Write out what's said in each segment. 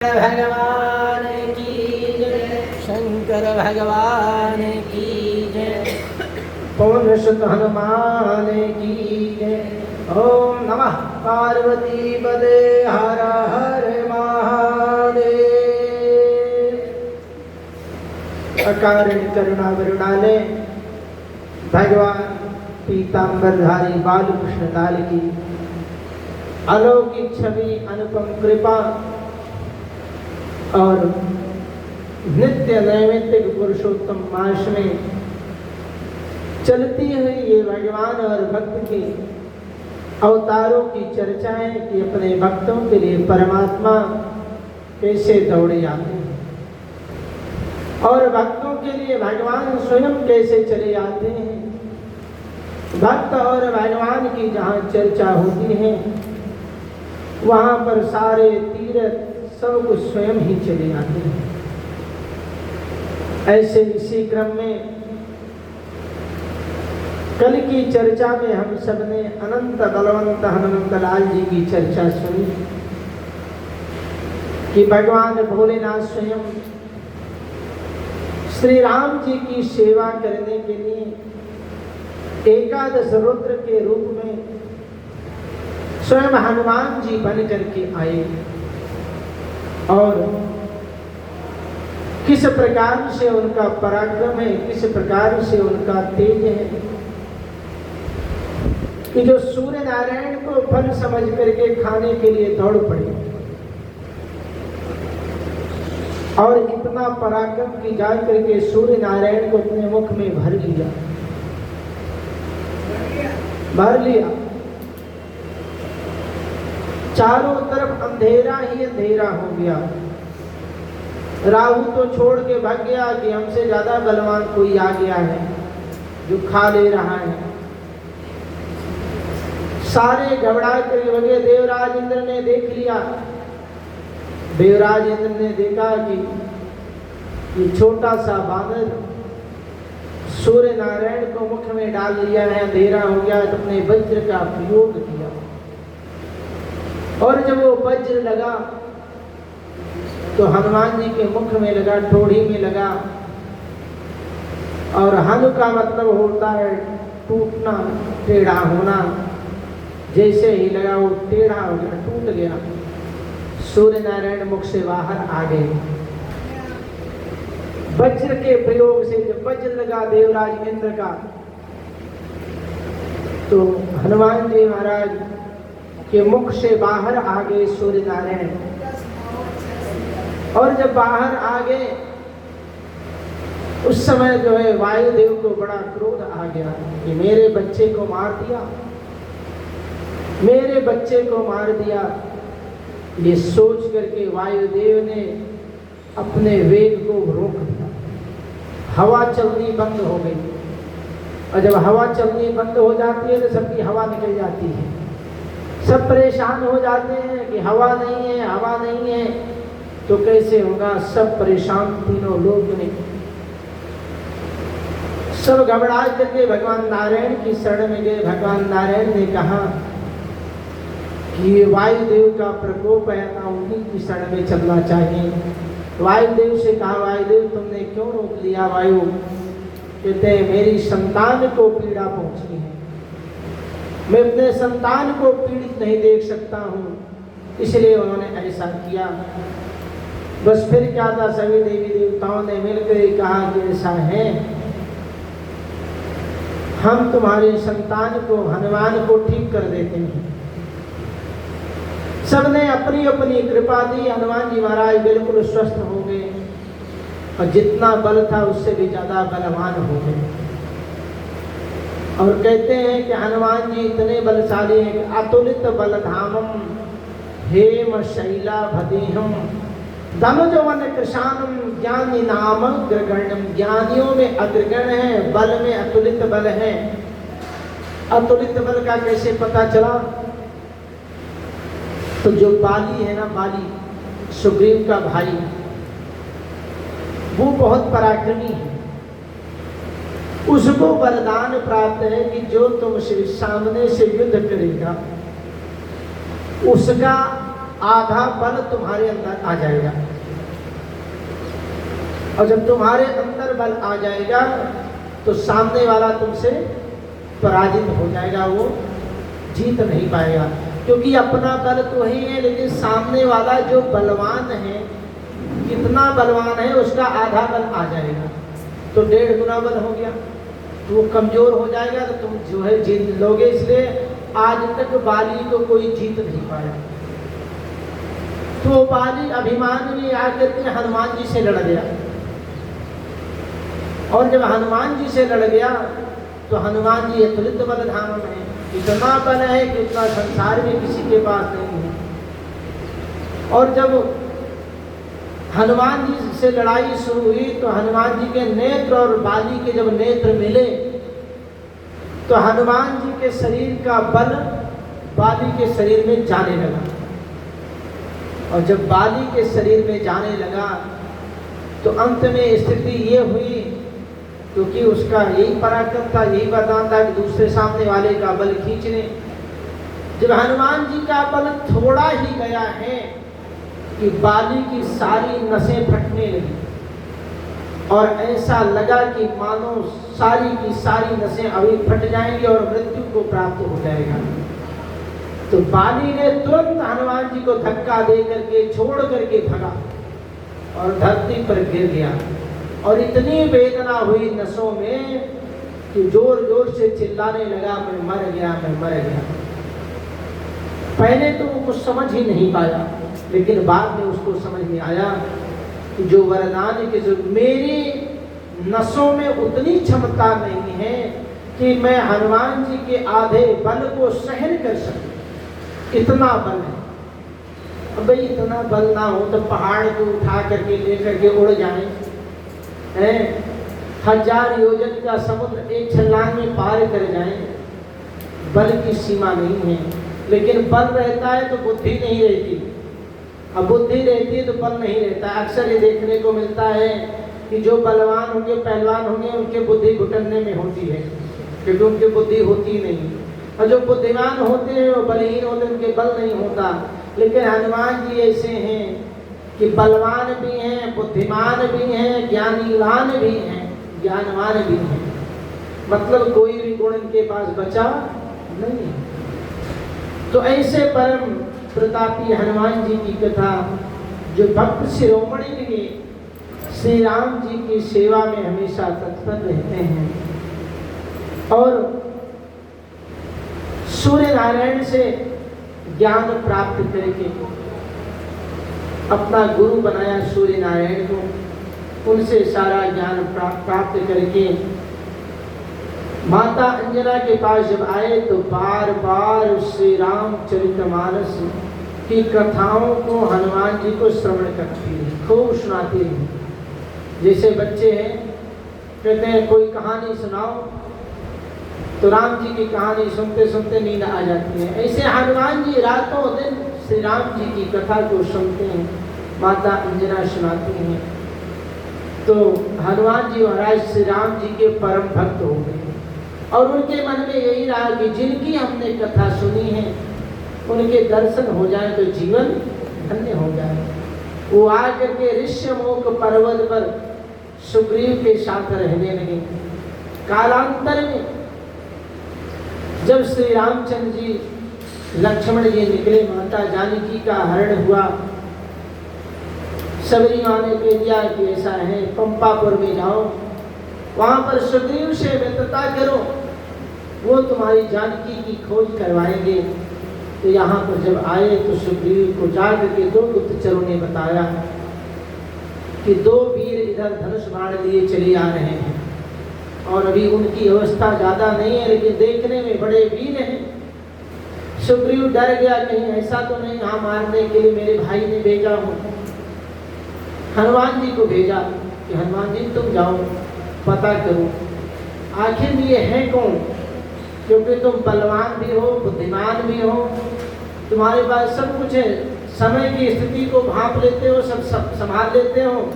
भगवान की जय। शंकर भगवान की जय। पवन सुत हनुमान की जय। ओम नमः पार्वती पदे हर हर महादेव। अकारण करुणा वरुणालय भगवान पीतांबरधारी बालकृष्ण लाल की अलौकिक छवि अनुपम कृपा और नित्य नैमित्तिक पुरुषोत्तम मास में चलती हुई ये भगवान और भक्त के अवतारों की चर्चाएं कि अपने भक्तों के लिए परमात्मा कैसे दौड़े आते हैं और भक्तों के लिए भगवान स्वयं कैसे चले आते हैं। भक्त और भगवान की जहाँ चर्चा होती है वहाँ पर सारे तीर्थ सब कुछ स्वयं ही चले आते हैं। ऐसे इसी क्रम में कल की चर्चा में हम सबने अनंत बलवंत हनुमंत लाल जी की चर्चा सुनी कि भगवान भोलेनाथ स्वयं श्री राम जी की सेवा करने के लिए एकादश रुद्र के रूप में स्वयं हनुमान जी बन करके आए और किस प्रकार से उनका पराक्रम है, किस प्रकार से उनका तेज है कि जो सूर्य नारायण को फल समझ करके खाने के लिए दौड़ पड़े और इतना पराक्रम की जा करके सूर्य नारायण को अपने मुख में भर लिया। चारों तरफ अंधेरा ही अंधेरा हो गया। राहु तो छोड़ के भाग गया कि हमसे ज्यादा बलवान कोई आ गया है जो खा ले रहा है। सारे घबरा कर भगे। देवराज इंद्र ने देख लिया। देवराज इंद्र ने देखा कि ये छोटा सा बानर सूर्य नारायण को मुख में डाल लिया है, अंधेरा हो गया, तो अपने वज्र का प्रयोग किया और जब वो वज्र लगा तो हनुमान जी के मुख में लगा, ठोड़ी में लगा। और हनु का मतलब होता है टूटना, टेढ़ा होना। जैसे ही लगा वो टेढ़ा हो गया, टूट गया। सूर्य नारायण मुख से बाहर आ गए। वज्र के प्रयोग से जब वज्र लगा देवराज इंद्र का तो हनुमान जी महाराज के मुख से बाहर आ गए सूर्य नारायण। और जब बाहर आ गए उस समय जो है वायुदेव को बड़ा क्रोध आ गया कि मेरे बच्चे को मार दिया, मेरे बच्चे को मार दिया। ये सोच करके वायुदेव ने अपने वेग को रोक दिया। हवा चलनी बंद हो गई और जब हवा चलनी बंद हो जाती है तो सबकी हवा निकल जाती है। सब परेशान हो जाते हैं कि हवा नहीं है, हवा नहीं है, तो कैसे होगा। सब परेशान, तीनों लोग ने सब घबरा करके भगवान नारायण की शरण में गए। भगवान नारायण ने कहा कि ये वायुदेव का प्रकोप है ना, उन्हीं की शरण में चलना चाहिए। वायुदेव से कहा, वायुदेव तुमने क्यों रोक लिया। वायु कहते हैं मेरी संतान को पीड़ा पहुंची है, मैं अपने संतान को पीड़ित नहीं देख सकता हूँ, इसलिए उन्होंने ऐसा किया। बस फिर क्या था, सभी देवी देवताओं ने मिलकर कहा कि ऐसा है, हम तुम्हारे संतान को, हनुमान को ठीक कर देते हैं। सबने अपनी अपनी कृपा दी। हनुमान जी महाराज बिल्कुल स्वस्थ हो गए और जितना बल था उससे भी ज्यादा बलवान हो गए। और कहते हैं कि हनुमान जी इतने बलशाली हैं कि अतुलित बलधामम हेम शैला भदेहम धनुजवन कृशानम ज्ञानी नाम अग्रगण्यम। ज्ञानियों में अग्रगण है, बल में अतुलित बल है। अतुलित बल का कैसे पता चला, तो जो बाली है ना, बाली सुग्रीव का भाई, वो बहुत पराक्रमी है। उसको वरदान प्राप्त है कि जो तुमसे सामने से युद्ध करेगा उसका आधा बल तुम्हारे अंदर आ जाएगा। और जब तुम्हारे अंदर बल आ जाएगा तो सामने वाला तुमसे पराजित हो जाएगा, वो जीत नहीं पाएगा। क्योंकि अपना बल तो ही है, लेकिन सामने वाला जो बलवान है, कितना बलवान है, उसका आधा बल आ जाएगा तो 1.5 गुना बल हो गया, तो वो कमजोर हो जाएगा तो तुम जो है जीत लोगे। इसलिए आज तक बाली को कोई जीत नहीं पाया। तो बाली अभिमान में आकर के हनुमान जी से लड़ गया, और जब हनुमान जी से लड़ गया तो हनुमान जी अतुलित बल धाम में, इतना बल है कि उतना संसार में किसी के पास नहीं है। और जब हनुमान जी से लड़ाई शुरू हुई तो हनुमान जी के नेत्र और बाली के जब नेत्र मिले तो हनुमान जी के शरीर का बल बाली के शरीर में जाने लगा। और जब बाली के शरीर में जाने लगा तो अंत में स्थिति ये हुई, क्योंकि उसका यही पराक्रम था, यही वरदान था कि दूसरे सामने वाले का बल खींच ले। जब हनुमान जी का बल थोड़ा ही गया है कि बाली की सारी नसें फटने लगी, और ऐसा लगा कि मानो सारी की सारी नसें अभी फट जाएंगी और मृत्यु को प्राप्त हो जाएगा। तो बाली ने तुरंत हनुमान जी को धक्का दे करके छोड़ करके भगा और धरती पर गिर गया। और इतनी वेदना हुई नसों में कि जोर जोर से चिल्लाने लगा, मैं मर गया, मैं मर गया। पहले तो वो कुछ समझ ही नहीं पाया, लेकिन बाद में उसको समझ में आया कि जो वरदान के जो मेरी नसों में उतनी क्षमता नहीं है कि मैं हनुमान जी के आधे बल को सहन कर सकूं, इतना बल है। अब भाई इतना बल ना हो तो पहाड़ को उठा करके लेकर के उड़ जाए, 1000 योजन का समुद्र एक छलांग में पार कर जाए, बल की सीमा नहीं है। लेकिन बल रहता है तो बुद्धि नहीं रहती, अब बुद्धि रहती है तो बल नहीं रहता। अक्सर ये देखने को मिलता है कि जो बलवान होंगे, पहलवान होंगे, उनके बुद्धि घुटने में होती है, क्योंकि उनकी बुद्धि होती नहीं। और जो बुद्धिमान होते हैं वो बलहीन होते हैं, उनके बल नहीं होता। लेकिन हनुमान जी ऐसे हैं कि बलवान भी हैं, बुद्धिमान भी हैं, ज्ञानीवान भी हैं, ज्ञानवान भी हैं, मतलब कोई भी गुण इनके पास बचा नहीं। तो ऐसे परम प्रतापी हनुमान जी की कथा जो भक्त शिरोमणि के श्री राम जी की सेवा में हमेशा तत्पर रहते हैं, और सूर्य नारायण से ज्ञान प्राप्त करके अपना गुरु बनाया सूर्य नारायण को, उनसे सारा ज्ञान प्राप्त करके माता अंजना के पास जब आए तो बार बार श्री रामचरितमानस की कथाओं को हनुमान जी को श्रवण करती रही, खूब सुनाती रही। जैसे बच्चे हैं, कहते हैं कोई कहानी सुनाओ, तो राम जी की कहानी सुनते सुनते नींद आ जाती है। ऐसे हनुमान जी रातों दिन श्री राम जी की कथा को सुनते हैं, माता अंजना सुनाती हैं। तो हनुमान जी महाराज श्री राम जी के परम भक्त हो गए, और उनके मन में यही रहा कि जिनकी हमने कथा सुनी है उनके दर्शन हो जाए तो जीवन धन्य हो जाए। वो आकर के ऋष्यमुख पर्वत पर सुग्रीव के साथ रहने लगे। कालांतर में जब श्री रामचंद्र जी, लक्ष्मण जी निकले, माता जानकी का हरण हुआ, सबरी माँ ने कह दिया कि ऐसा है पंपापुर में जाओ, वहां पर सुग्रीव से मित्रता करो, वो तुम्हारी जानकी की खोज करवाएंगे। तो यहाँ पर जब आए तो सुग्रीव को जाकर के 2 गुप्तचरों ने बताया कि 2 वीर इधर धनुष बाण लिए चले आ रहे हैं, और अभी उनकी अवस्था ज्यादा नहीं है, लेकिन देखने में बड़े वीर हैं। सुग्रीव डर गया, कहीं ऐसा तो नहीं यहाँ मारने के लिए मेरे भाई ने भेजा हो। हनुमान जी को भेजा कि हनुमान जी तुम जाओ पता करो आखिर ये है कौन, क्योंकि तुम बलवान भी हो, बुद्धिमान भी हो, तुम्हारे पास सब कुछ है, समय की स्थिति को भांप लेते हो, सब संभाल लेते हो,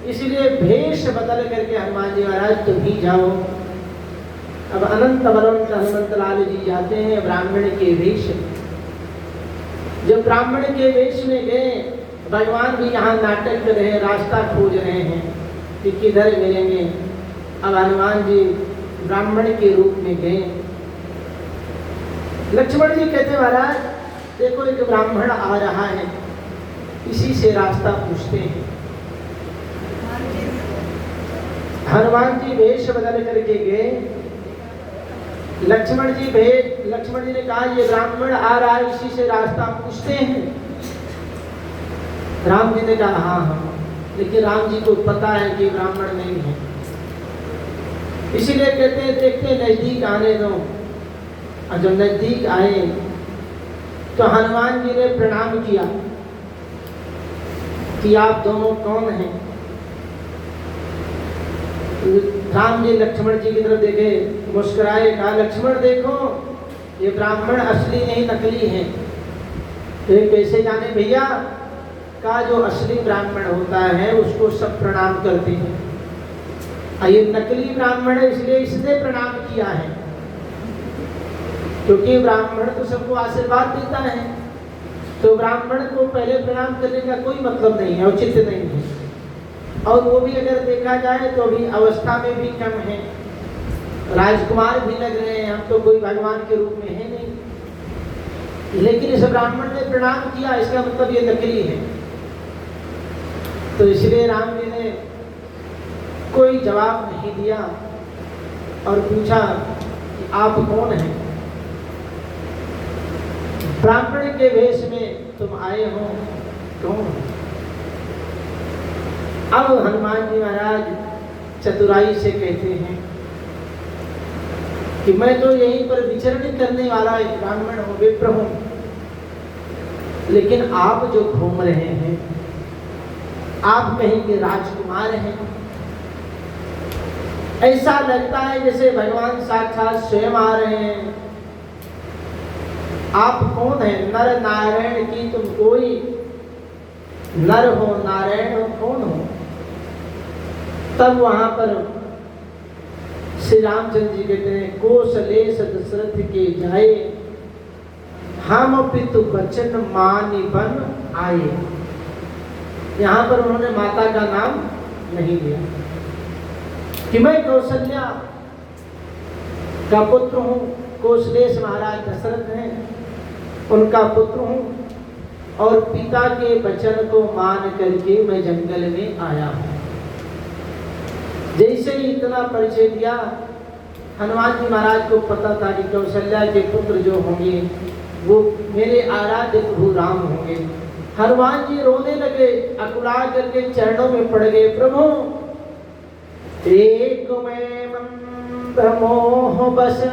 इसलिए भेष बदल करके हनुमान जी महाराज तुम ही जाओ। अब अनंत बलवंत हनुमंत लाल जी जाते हैं ब्राह्मण के वेश, जब ब्राह्मण के वेश में गए, भगवान भी यहाँ नाटक कर रहे हैं, रास्ता खोज रहे हैं कि किधर मिलेंगे। अब हनुमान जी ब्राह्मण के रूप में गए। लक्ष्मण जी कहते महाराज देखो एक ब्राह्मण आ रहा है, इसी से रास्ता पूछते हैं। हनुमान जी वेश बदल करके गए। लक्ष्मण जी ने कहा ये ब्राह्मण आ रहा है, इसी से रास्ता पूछते हैं। राम जी ने कहा हाँ, लेकिन राम जी को पता है कि ब्राह्मण नहीं है, इसीलिए कहते हैं देखते नजदीक आने दो। और जब नजदीक आए तो हनुमान जी ने प्रणाम किया कि आप दोनों कौन हैं। राम जी लक्ष्मण जी की तरफ देखे, मुस्कुराए, कहा लक्ष्मण देखो ये ब्राह्मण असली नहीं नकली है। ये कैसे जाने भैया? कहा जो असली ब्राह्मण होता है उसको सब प्रणाम करते हैं, ये नकली ब्राह्मण है इसलिए इसने प्रणाम किया है, क्योंकि ब्राह्मण तो सबको आशीर्वाद देता है, तो ब्राह्मण को पहले प्रणाम करने का कोई मतलब नहीं है, उचित नहीं है। और वो भी अगर देखा जाए तो अभी अवस्था में भी कम है, राजकुमार भी लग रहे हैं, हम तो कोई भगवान के रूप में है नहीं, लेकिन इस ब्राह्मण ने प्रणाम किया, इसका मतलब ये नकली है। तो इसलिए राम जी ने कोई जवाब नहीं दिया और पूछा कि आप कौन हैं? ब्राह्मण के वेश में तुम आए हो, कौन? अब हनुमान जी महाराज चतुराई से कहते हैं कि मैं तो यहीं पर विचरण करने वाला एक ब्राह्मण हूं, विप्र हूं, लेकिन आप जो घूम रहे हैं आप कहीं के राजकुमार हैं। ऐसा लगता है जैसे भगवान साक्षात स्वयं आ रहे हैं। आप कौन हैं? नर नारायण की तुम कोई नर हो, नारायण हो, कौन हो? तब वहां पर श्री रामचंद्र जी कहते हैं कौशलेश दशरथ के जाए, हम पितु बचन मानि बन आए। यहां पर उन्होंने माता का नाम नहीं लिया कि मैं कौशल्या का पुत्र हूं, कौशलेश महाराज दशरथ हैं उनका पुत्र हूं, और पिता के वचन को मान करके मैं जंगल में आया हूं। जैसे ही इतना परिचय दिया, हनुमान जी महाराज को पता था कि कौशल्या के पुत्र जो होंगे वो मेरे आराध्य प्रभु राम होंगे। हनुमान जी रोने लगे, अकुला करके चरणों में पड़ गए, प्रभु एक मैं मंद मोह बस,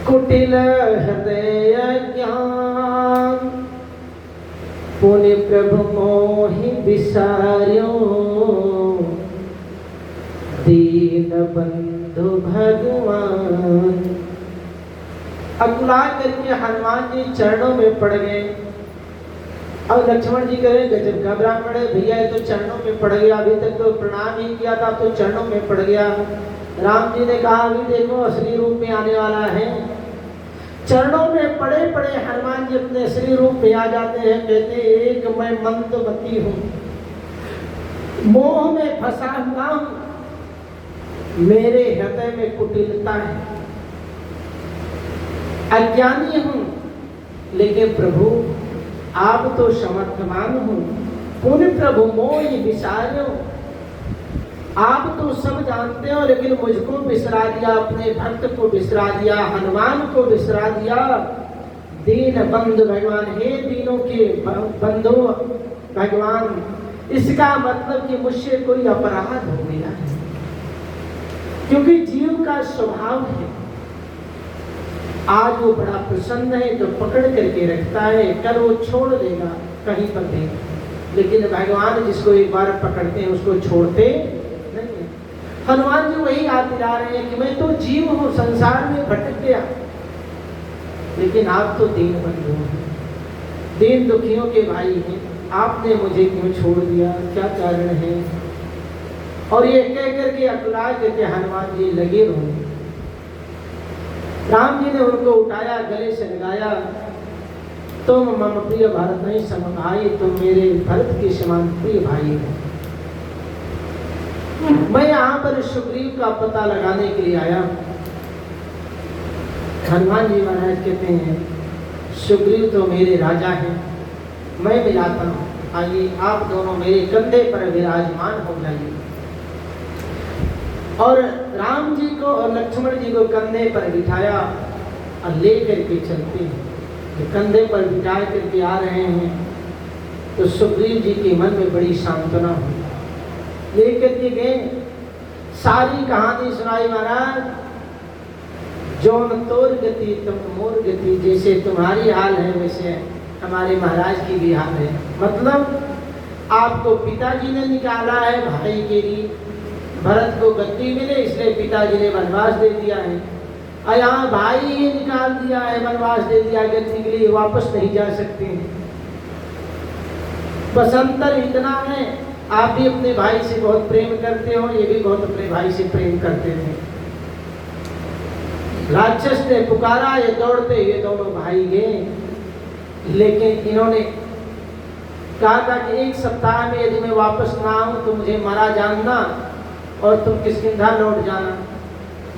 कुटिल हृदय ज्ञान, पुनि प्रभु मोहि विसार्यो, दीन बंधु भगवान। अकुला करके हनुमान जी चरणों में पड़ गए। अब लक्ष्मण जी कह रहे गजब का ब्राह्मण है भैया, ये तो चरणों में पड़ गया, अभी तक तो प्रणाम ही किया था, तो चरणों में पड़ गया। राम जी ने कहा अभी देखो असली रूप में आने वाला है। चरणों में पड़े पड़े हनुमान जी अपने असली रूप में आ जाते हैं। कहते एक मैं मंदमती हूँ, मोह में फंसा हुआ हूँ, मेरे हृदय में कुटिलता है, अज्ञानी हूँ, लेकिन प्रभु आप तो समर्थमान हो। पुण्य प्रभु मोहि विसार्यो, आप तो सब जानते हो लेकिन मुझको बिसरा दिया, अपने भक्त को बिसरा दिया, हनुमान को बिसरा दिया। दीन बंधु भगवान, हे दीनों के बंधु भगवान, इसका मतलब कि मुझसे कोई अपराध हो गया है, क्योंकि जीव का स्वभाव है आज वो बड़ा प्रसन्न है तो पकड़ करके रखता है, कल वो छोड़ देगा कहीं पर भी, लेकिन भगवान जिसको एक बार पकड़ते हैं उसको छोड़ते नहीं। हनुमान जी वही याद दिला रहे हैं कि मैं तो जीव हूँ, संसार में भटक गया, लेकिन आप तो दीन बंधु हैं, दीन दुखियों के भाई हैं, आपने मुझे क्यों छोड़ दिया, क्या कारण है? और ये कह करके अकुला करके हनुमान जी लगे रोने। राम जी ने उनको उठाया, गले से लगाया, तुम मम प्रिय भरत नहीं समभाई, तुम मेरे भरत के समान प्रिय भाई हो। मैं यहाँ पर सुग्रीव का पता लगाने के लिए आया। हनुमान जी महाराज कहते हैं सुग्रीव तो मेरे राजा हैं, मैं मिलाता हूँ, आइए आप दोनों मेरे कंधे पर विराजमान हो जाइए। और राम जी को और लक्ष्मण जी को कंधे पर बिठाया और ले करके चलते हैं। कंधे पर बिठा करके आ रहे हैं तो सुग्रीव जी के मन में बड़ी सांत्वना हुई। लेकर के गए, सारी कहानी सुनाई महाराज। जौन तोर गति तुम मोर गति, जैसे तुम्हारी हाल है वैसे हमारे महाराज की भी हाल है। मतलब आपको पिताजी ने निकाला है भाई के लिए, भरत को गद्दी मिले इसलिए पिताजी ने वनवास दे दिया है, और यहाँ भाई ही निकाल दिया है, वनवास दे दिया गद्दी के लिए, वापस नहीं जा सकते हैं। बस अंतर इतना है, आप भी अपने भाई से बहुत प्रेम करते हो, ये भी बहुत अपने भाई से प्रेम करते थे। राक्षस ने पुकारा, ये दौड़ते ये दोनों भाई गए, लेकिन इन्होंने कहा था कि 1 सप्ताह में यदि मैं वापस ना आऊं तो मुझे मरा जानना और तुम किष्किंधा लौट जाना।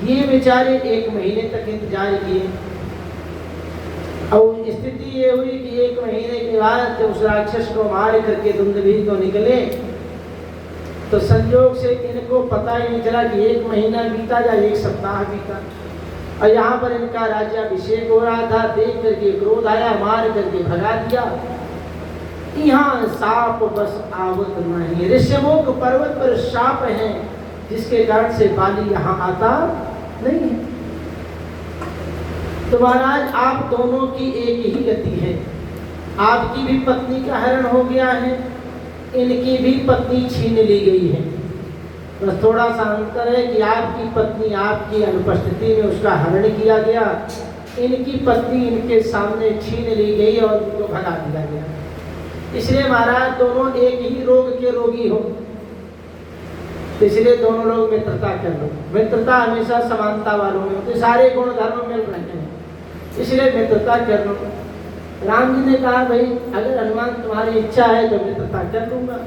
ये बेचारे 1 महीने तक इंतजार किए। और स्थिति ये हुई कि 1 महीने के बाद जब उस राक्षस को मार करके दुंदुभी तो निकले, तो संजोग से इनको पता ही नहीं चला कि 1 महीना बीता या 1 सप्ताह बीता। और यहाँ पर इनका राज्याभिषेक हो रहा था, देख करके क्रोध आया, मार करके भगा दिया। यहाँ साप बस आवत नहीं, ऋषिमुख पर्वत पर साप है जिसके कारण से बाली यहाँ आता नहीं है। तो महाराज आप दोनों की एक ही गति है, आपकी भी पत्नी का हरण हो गया है, इनकी भी पत्नी छीन ली गई है। बस थोड़ा सा अंतर है कि आपकी पत्नी आपकी अनुपस्थिति में उसका हरण किया गया, इनकी पत्नी इनके सामने छीन ली गई और उनको भगा दिया गया। इसलिए महाराज दोनों एक ही रोग के रोगी हो, इसलिए दोनों लोग मित्रता कर लो। मित्रता हमेशा समानता वालों में होती, सारे गुण धर्म मिल रहे हैं, इसलिए मित्रता कर लो। राम जी ने कहा भाई अगर हनुमान तुम्हारी इच्छा है तो मित्रता कर लूंगा।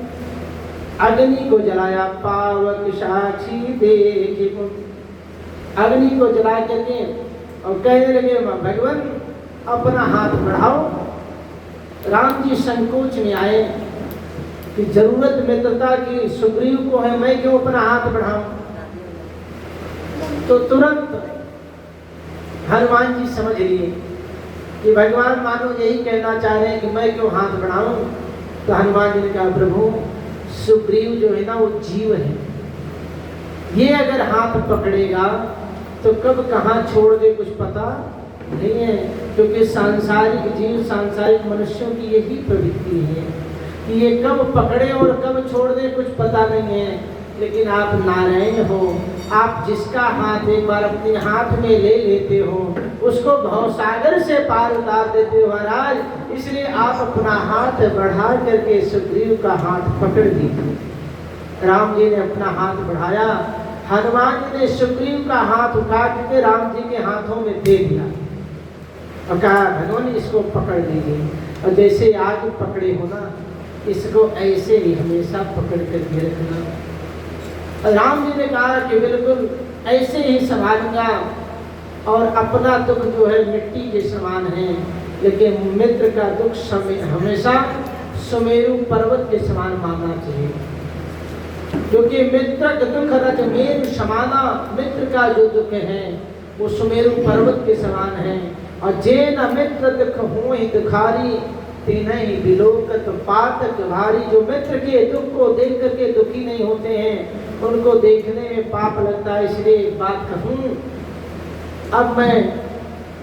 अग्नि को जलाया पावक साक्षी देखे, अग्नि को जला करके और कहने लगे भगवान अपना हाथ बढ़ाओ। राम जी संकोच में आए कि जरूरत मित्रता की सुग्रीव को है, मैं क्यों अपना हाथ बढ़ाऊं। तो तुरंत हनुमान जी समझ लिए कि भगवान मानो यही कहना चाह रहे हैं कि मैं क्यों हाथ बढ़ाऊं। तो हनुमान जी ने कहा प्रभु सुग्रीव जो है ना वो जीव है, ये अगर हाथ पकड़ेगा तो कब कहाँ छोड़ दे कुछ पता नहीं है, क्योंकि सांसारिक जीव सांसारिक मनुष्यों की यही प्रवृत्ति है कि ये कब पकड़े और कब छोड़ दे कुछ पता नहीं है। लेकिन आप नारायण हो, आप जिसका हाथ एक बार अपने हाथ में ले लेते हो उसको भवसागर से पार उतार देते हो महाराज। इसलिए आप अपना हाथ बढ़ा करके सुग्रीव का हाथ पकड़ दीजिए। राम जी ने अपना हाथ बढ़ाया, हनुमान जी ने सुग्रीव का हाथ उठा करके राम जी के हाथों में दे दिया और कहा भगवान इसको पकड़ लीजिए, और जैसे आग पकड़े हो ना इसको ऐसे ही हमेशा पकड़ करके रखना। राम जी ने कहा कि बिल्कुल ऐसे ही संभालूंगा, और अपना दुख जो है मिट्टी के समान है, लेकिन मित्र का दुख हमेशा सुमेरु पर्वत के समान मानना चाहिए, क्योंकि मित्र का दुख रजमेरु समाना, मित्र का जो दुख है वो सुमेरु पर्वत के समान है। और जे न मित्र दुख हो ही दुखारी, तीनही विलोकत पातक भारी। जो मित्र के दुख को देख करके दुखी नहीं होते हैं उनको देखने में पाप लगता है। इसलिए एक बात कहूँ, अब मैं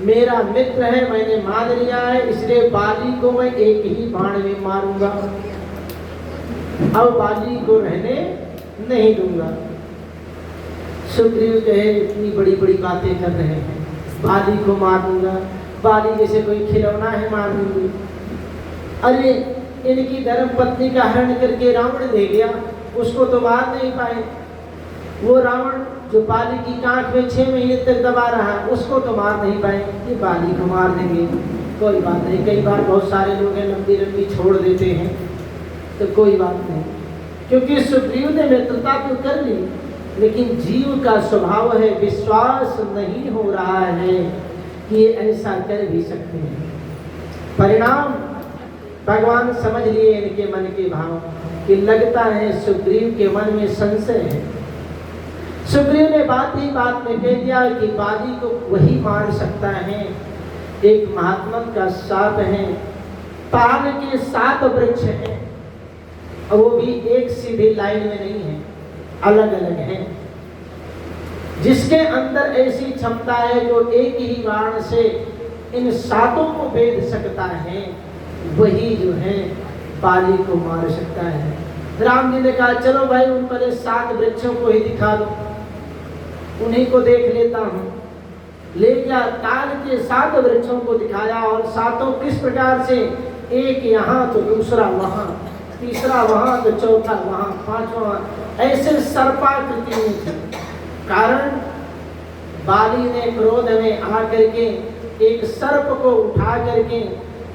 मेरा मित्र है मैंने मान लिया है, इसलिए बाली को मैं एक ही बाण में मारूंगा, अब बाली को रहने नहीं दूंगा। सुग्रीव जो है इतनी बड़ी बड़ी बातें कर रहे हैं, बाली को मार दूंगा, बाली जैसे कोई खिलौना है मार दूंगी। अरे इनकी धर्म पत्नी का हरण करके रावण ले गया, उसको तो मार नहीं पाए। वो रावण जो बाली की कांख में 6 महीने तक दबा रहा उसको तो मार नहीं पाए, ये बाली को मार देंगे। कोई बात नहीं, कई बार बहुत सारे लोग हैं लंबी लंबी छोड़ देते हैं, तो कोई बात नहीं, क्योंकि सुग्रीव ने मित्रता तो कर ली, लेकिन जीव का स्वभाव है विश्वास नहीं हो रहा है कि ये ऐसा कर भी सकते हैं। परिणाम भगवान समझ लिए इनके मन के भाव कि लगता है सुग्रीव के मन में संशय है। सुग्रीव ने बात ही बात में कह दिया कि बाली को वही मार सकता है, एक महात्मा का शाप है, ताल के 7 वृक्ष हैं और वो भी एक सीधी लाइन में नहीं है, अलग अलग हैं, जिसके अंदर ऐसी क्षमता है जो एक ही बाण से इन 7 को भेद सकता है, वही जो है बाली को मार सकता है। राम जी ने कहा चलो भाई उन पर 7 वृक्षों को ही दिखा दो, उन्हीं को देख लेता हूँ। ले गया, ताल के 7 वृक्षों को दिखाया और 7 किस प्रकार से, एक यहाँ तो दूसरा वहाँ, तीसरा वहाँ तो चौथा वहाँ, 5वां, ऐसे सर्पाकृति में थे। कारण बाली ने क्रोध में आकर के एक सर्प को उठा करके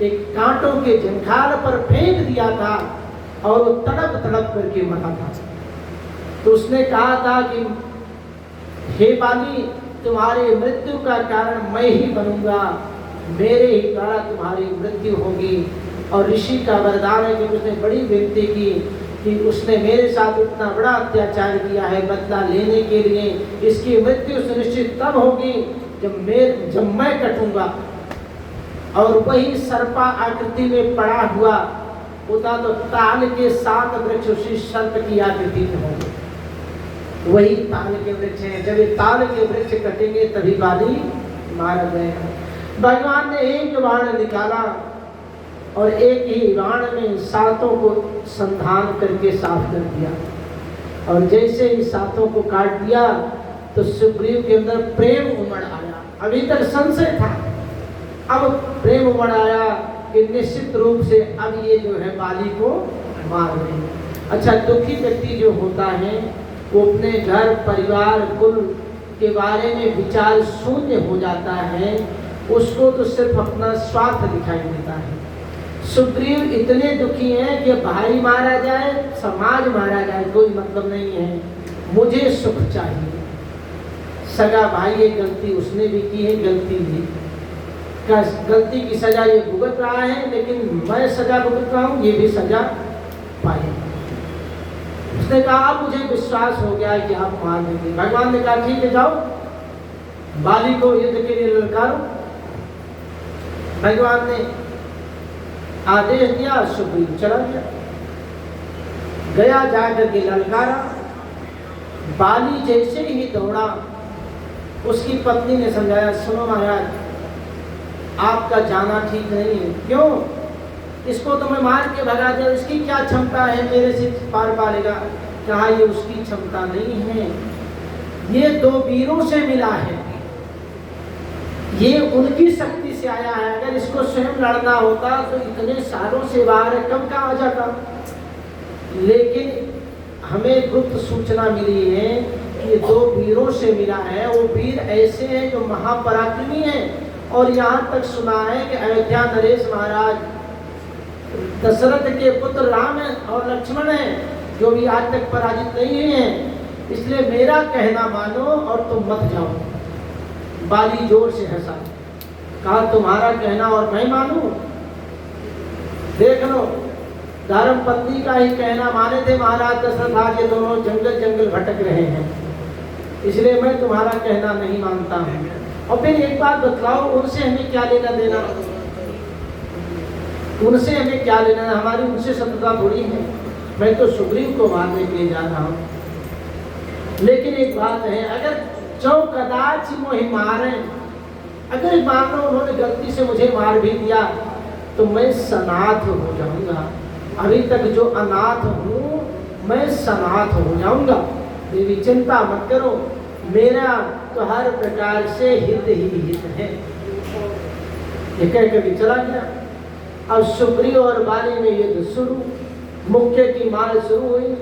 एक कांटों के जंघाल पर फेंक दिया था और वो तड़प तड़प करके मरा था। तो उसने कहा था कि हे बाली, तुम्हारी मृत्यु का कारण मैं ही बनूंगा, मेरे ही द्वारा तुम्हारी मृत्यु होगी। और ऋषि का वरदान है कि उसने बड़ी विनती की कि उसने मेरे साथ इतना बड़ा अत्याचार किया है, बदला लेने के लिए इसकी मृत्यु सुनिश्चित तब होगी जब मैं कटूंगा। और वही सर्पा आकृति में पड़ा हुआ होता तो ताल के 7 वृक्ष उसी सर्प की आकृति में होंगे, वही ताल के वृक्ष हैं। जब ये ताल के वृक्ष कटेंगे तभी बाली मारा गया। भगवान ने एक बाण निकाला और एक ही बाण में 7 को संधान करके साफ कर दिया, और जैसे ही 7 को काट दिया तो सुग्रीव के अंदर प्रेम उमड़ आया। अभी तक संशय था, अब प्रेम उमड़ आया कि निश्चित रूप से अब ये जो है बाली को मार देंगे। अच्छा, दुखी व्यक्ति जो होता है वो अपने घर परिवार कुल के बारे में विचार शून्य हो जाता है, उसको तो सिर्फ अपना स्वार्थ दिखाई देता है। सुग्रीव इतने दुखी हैं कि भाई मारा जाए, समाज मारा जाए, कोई मतलब नहीं है, मुझे सुख चाहिए। सगा भाई ये गलती उसने भी की है, गलती की सजा ये भुगत रहा है, लेकिन मैं सजा भुगत रहा हूँ, ये भी सजा पाए। उसने कहा अब मुझे विश्वास हो गया है कि आप मार देंगे। भगवान ने कहा ठीक है, जाओ बाली को युद्ध के लिए ललकारो। भगवान ने आदेश दिया, सुग्रीव चला गया, जाकर के ललकारा। बाली जैसे ही दौड़ा, उसकी पत्नी ने समझाया, सुनो महाराज, आपका जाना ठीक नहीं है। क्यों? इसको तो मैं मार के भगा दिया, इसकी क्या क्षमता है मेरे से पार पालेगा? कहा ये उसकी क्षमता नहीं है, ये 2 वीरों से मिला है, ये उनकी शक्ति से आया है। अगर इसको स्वयं लड़ना होता तो इतने सालों से बाहर कब का आ जाता। लेकिन हमें गुप्त सूचना मिली है कि 2 वीरों से मिला है। वो वीर ऐसे हैं जो महापराक्रमी हैं, और यहाँ तक सुना है कि अयोध्या नरेश महाराज दशरथ के पुत्र राम और लक्ष्मण हैं, जो भी आज तक पराजित नहीं हैं। इसलिए मेरा कहना मानो और तुम मत जाओ। बाली जोर से हंसा, कहा तुम्हारा कहना और मैं मानूं? देख लो, धर्म पत्नी का ही कहना माने थे महाराज दशरथ, आज ये दोनों जंगल जंगल भटक रहे हैं, इसलिए मैं तुम्हारा कहना नहीं मानता हूँ। और फिर एक बात बतलाओ, उनसे हमें क्या लेना देना? उनसे हमें क्या लेना? हमारी उनसे शत्रुता थोड़ी है। मैं तो सुग्रीव को मारने के लिए जा रहा हूँ। लेकिन एक बात है, अगर कदाच मोहि मारे, अगर मान लो उन्होंने गलती से मुझे मार भी दिया तो मैं सनाथ हो जाऊंगा। अभी तक जो अनाथ हूँ मैं सनाथ हो जाऊंगा। देवी चिंता मत करो, मेरा तो हर प्रकार से हित ही हित है। ये कह कर चला गया। अब सुग्रीव और बाली में युद्ध शुरू, मुक्के की मार शुरू हुई।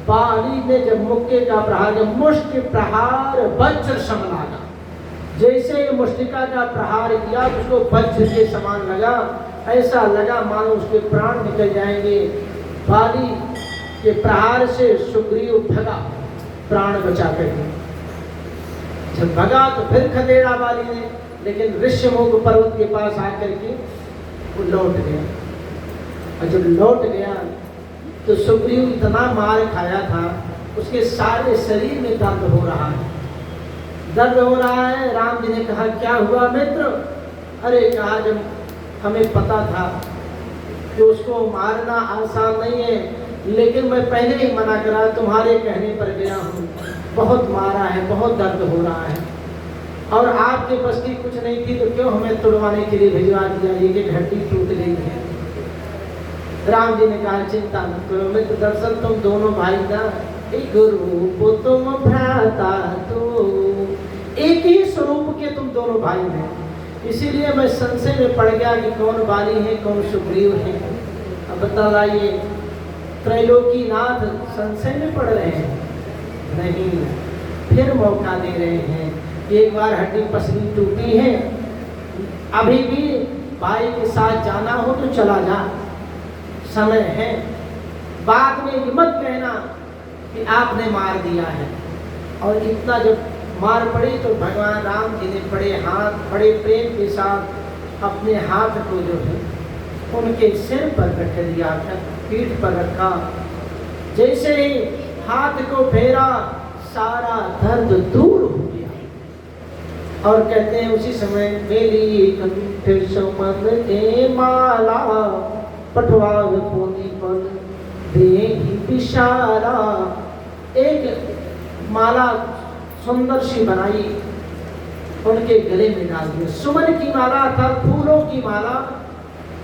बाली ने जब मुक्के का प्रहार, जब मुष्टि प्रहार वज्र सम लागा, जैसे मुष्टिका का प्रहार किया उसको वज्र के समान लगा, ऐसा लगा मानो उसके प्राण निकल जाएंगे। बाली के प्रहार से सुग्रीव भगा प्राण बचा करके। जब भगा तो फिर खदेड़ा बाली ने, लेकिन ऋष्यमुख पर्वत के पास आकर के वो लौट गया। और जब लौट गया तो सुग्रीव इतना मार खाया था, उसके सारे शरीर में दर्द हो रहा है, दर्द हो रहा है। राम जी ने कहा क्या हुआ मित्र? अरे कहा जब हमें पता था कि उसको मारना आसान नहीं है, लेकिन मैं पहले ही मना करा, तुम्हारे कहने पर गया हूँ, बहुत मारा है, बहुत दर्द हो रहा है, और आपके बस की कुछ नहीं थी तो क्यों हमें तुड़वाने के लिए भिजवा दिया, ये कि हड्डी टूट गई है। राम जी ने कहा चिंता मत करो मित्र, दरअसल तुम दोनों भाई ना एक रूप तुम भ्राता, तो एक ही स्वरूप के तुम दोनों भाई हैं, इसीलिए मैं संशय में पड़ गया कि कौन बाली है कौन सुग्रीव है। अब बताइए त्रैलोकीनाथ संशय में पड़ रहे हैं? नहीं, फिर मौका दे रहे हैं। एक बार हड्डी पसली टूटी है, अभी भी भाई के साथ जाना हो तो चला जा, समय है। बाद में ये मत कहना कि आपने मार दिया है। और इतना जब मार पड़ी तो भगवान राम जी ने बड़े प्रेम के साथ अपने हाथ को जो है उनके सिर पर रख दिया, पीठ पर रखा। जैसे ही हाथ को फेरा सारा दर्द दूर हो गया। और कहते हैं उसी समय मेली कंठ सुमन के माला, पटवार पोनी पन देहि बिशारा। एक माला सुंदर सी बनाई, उनके गले में डाल दिया। सुमन की माला था, फूलों की माला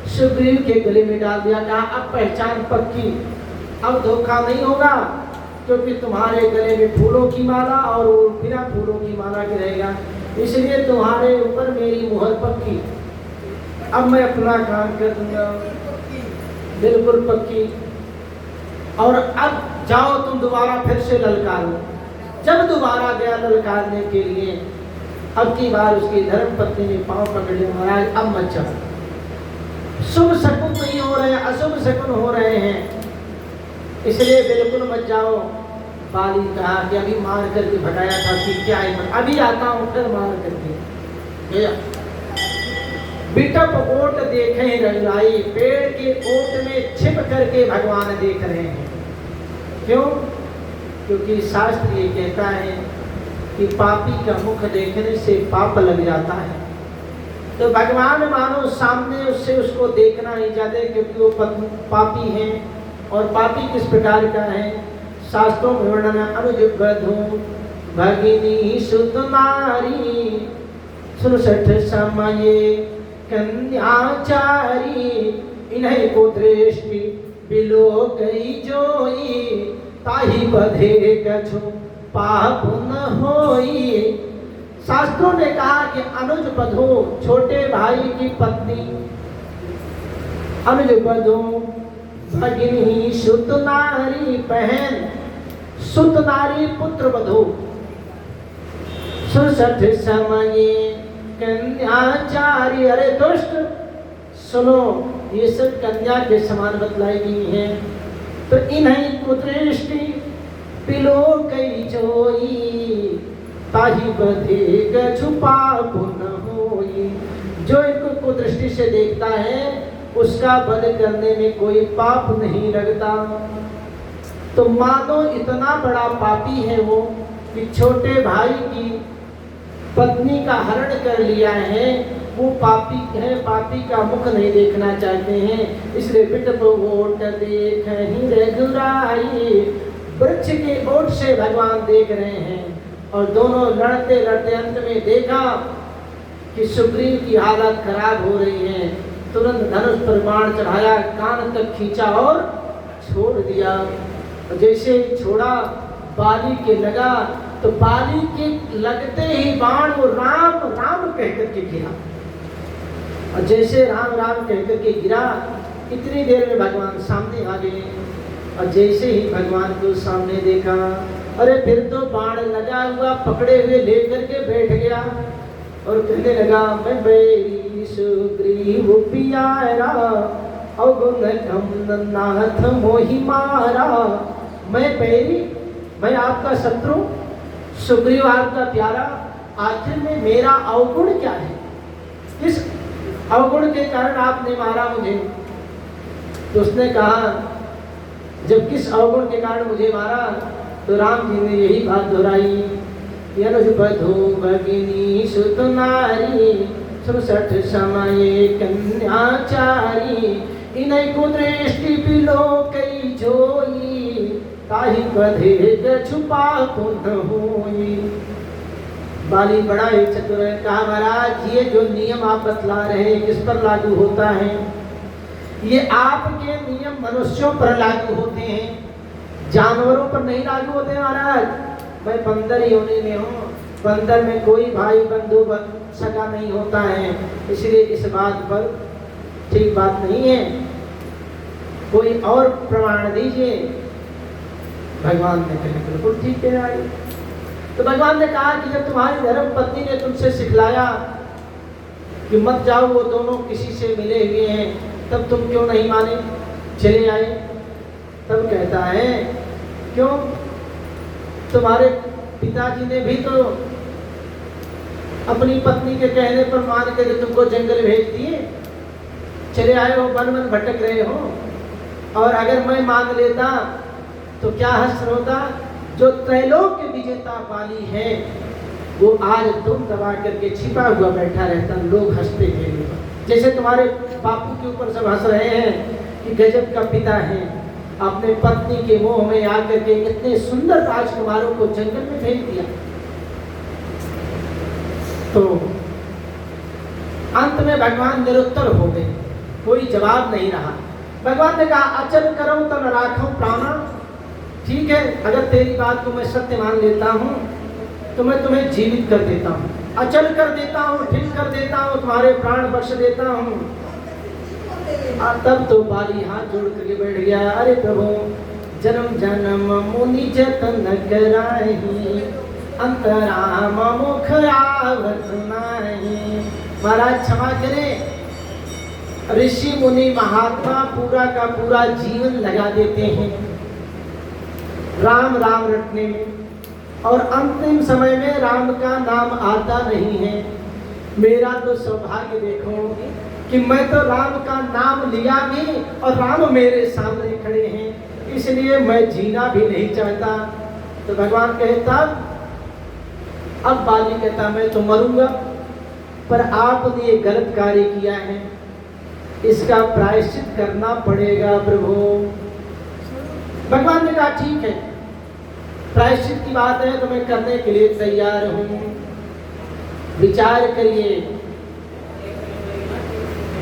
सुग्रीव के गले में डाल दिया। कहा अब पहचान पक्की, अब धोखा नहीं होगा, क्योंकि तुम्हारे गले में फूलों की माला और वो बिना फूलों की माला के रहेगा, इसलिए तुम्हारे ऊपर मेरी मुहर पक्की। अब मैं अपना काम कर दूंगा, बिल्कुल पक्की। और अब जाओ तुम दोबारा फिर से ललकारो। जब दोबारा गया ललकारने के लिए, अब की बार उसकी धर्म पत्नी ने पांव पकड़ लिया, महाराज अब मत जाओ, शुभ शकुन नहीं हो रहे हैं, अशुभ शकुन हो रहे हैं, इसलिए बिल्कुल मत जाओ। बाली कहा कि अभी मार करके भगाया था कि क्या है, अभी आता हूँ फिर मार करके गया। बिटप ओट देखे रंगाई, पेड़ के ओट में छिप करके भगवान देख रहे हैं। क्यों? क्योंकि शास्त्र ये कहता है कि पापी का मुख देखने से पाप लग जाता है। तो भगवान मानो सामने उससे उसको देखना नहीं चाहते, क्योंकि वो पापी है। और पापी किस प्रकार का है? शास्त्रों में वर्णन है, अनुज बधू भगिनी सुत नारी, 67 समय कन्याचारी, इन्हीं को दृष्टि बिलो गई जोई, ताही बधे कछु पाप न होई। शास्त्रों ने कहा कि अनुज बधू छोटे भाई की पत्नी, अनुज बधू भगिनी सुत नारी बहन, सुत नारी पुत्र वधू, 67 समय कन्याचारी। अरे दुष्ट सुनो, ये सब कन्या के समान बतलाई गई है। तो इन्हीं को दृष्टि पिलो कई जोई, ताही बधे कछु पाप न होई। जो इनको कुदृष्टि से देखता है उसका वध करने में कोई पाप नहीं लगता। तो मानो इतना बड़ा पापी है वो कि छोटे भाई की पत्नी का हरण कर लिया है। वो पापी है, पापी का मुख नहीं देखना चाहते हैं, इसलिए बिटप ओट देख ही रघुराई। वृक्ष के ओट से भगवान देख रहे हैं। और दोनों लड़ते लड़ते अंत में देखा कि सुग्रीव की हालत खराब हो रही है। तुरंत धनुष पर बाण चढ़ाया, कान तक खींचा और छोड़ दिया। जैसे छोड़ा बाली के लगा, तो बाली के लगते ही बाण वो राम राम कहकर के गिरा। और जैसे राम राम कहकर के गिरा, इतनी देर में भगवान सामने आ गए। और जैसे ही भगवान को सामने देखा, अरे फिर तो बाण लगा हुआ पकड़े हुए लेकर के बैठ गया। और कहने लगा मैं बैरी सुग्रीव प्यारा अवगुण नाथ मोहि मारा। मैं बैरी, मैं आपका शत्रु, सुग्रीव आपका प्यारा, आखिर में मेरा अवगुण क्या है? किस अवगुण के कारण आपने मारा मुझे? तो उसने कहा जब किस अवगुण के कारण मुझे मारा, तो राम जी ने यही बात दोहराई, बधू भगिनी सुत नारी 67 समय कन्याचारी इन्हीं को दृष्टि बिलो कई जोई ताहि बधे छुपा पुनः होई। बाली बड़ा ही चतुर है। कहा महाराज ये जो नियम आप बतला रहे हैं किस पर लागू होता है? ये आपके नियम मनुष्यों पर लागू होते हैं, जानवरों पर नहीं लागू होते महाराज। मैं बंदर योनि में हूँ, बंदर में कोई भाई बंधु सगा नहीं होता है, इसलिए इस बात पर ठीक बात नहीं है। कोई और प्रमाण दीजिए। भगवान ने कहा बिल्कुल ठीक है। तो भगवान ने कहा कि जब तुम्हारी धर्म पत्नी ने तुमसे सिखलाया कि मत जाओ, वो दोनों किसी से मिले हुए हैं, तब तुम क्यों नहीं माने, चले आए? तब कहता है क्यों? तुम्हारे पिताजी ने भी तो अपनी पत्नी के कहने पर मान के तुमको जंगल भेज दिए, चले आए हो, वन वन भटक रहे हो। और अगर मैं मान लेता तो क्या हश्र होता? जो त्रैलोक के विजेता बाली है वो आज तुम दबा करके छिपा हुआ बैठा रहता, लोग हंसते थे। जैसे तुम्हारे बापू के ऊपर सब हंस रहे हैं कि गजब का पिता है, अपने पत्नी के मोह में आकर के इतने सुंदर राजकुमारों को जंगल में भेज दिया। तो अंत में भगवान निरुत्तर हो गए, कोई जवाब नहीं रहा। भगवान ने कहा अचल करो तो न राखो प्राणा। ठीक है, अगर तेरी बात को मैं सत्य मान लेता हूँ तो मैं तुम्हें जीवित कर देता हूँ, अचल कर देता हूँ, ठीक कर देता हूँ, तुम्हारे प्राण बख्श देता हूँ। तब तो बाली हाथ जोड़ करके बैठ गया, अरे प्रभु जन्म जन्म मुनि जतन कराही अंतराम मुख आवत नाही। महाराज क्षमा करें, ऋषि मुनि महात्मा पूरा का पूरा जीवन लगा देते हैं राम राम रटने में, और अंतिम समय में राम का नाम आता नहीं है। मेरा तो सौभाग्य देखो कि मैं तो राम का नाम लिया भी और राम मेरे सामने खड़े हैं, इसलिए मैं जीना भी नहीं चाहता। तो भगवान कहता, अब बाली कहता मैं तो मरूंगा, पर आपने ये गलत कार्य किया है, इसका प्रायश्चित करना पड़ेगा प्रभु। भगवान ने कहा ठीक है, प्रायश्चित की बात है तो मैं करने के लिए तैयार हूं। विचार करिए,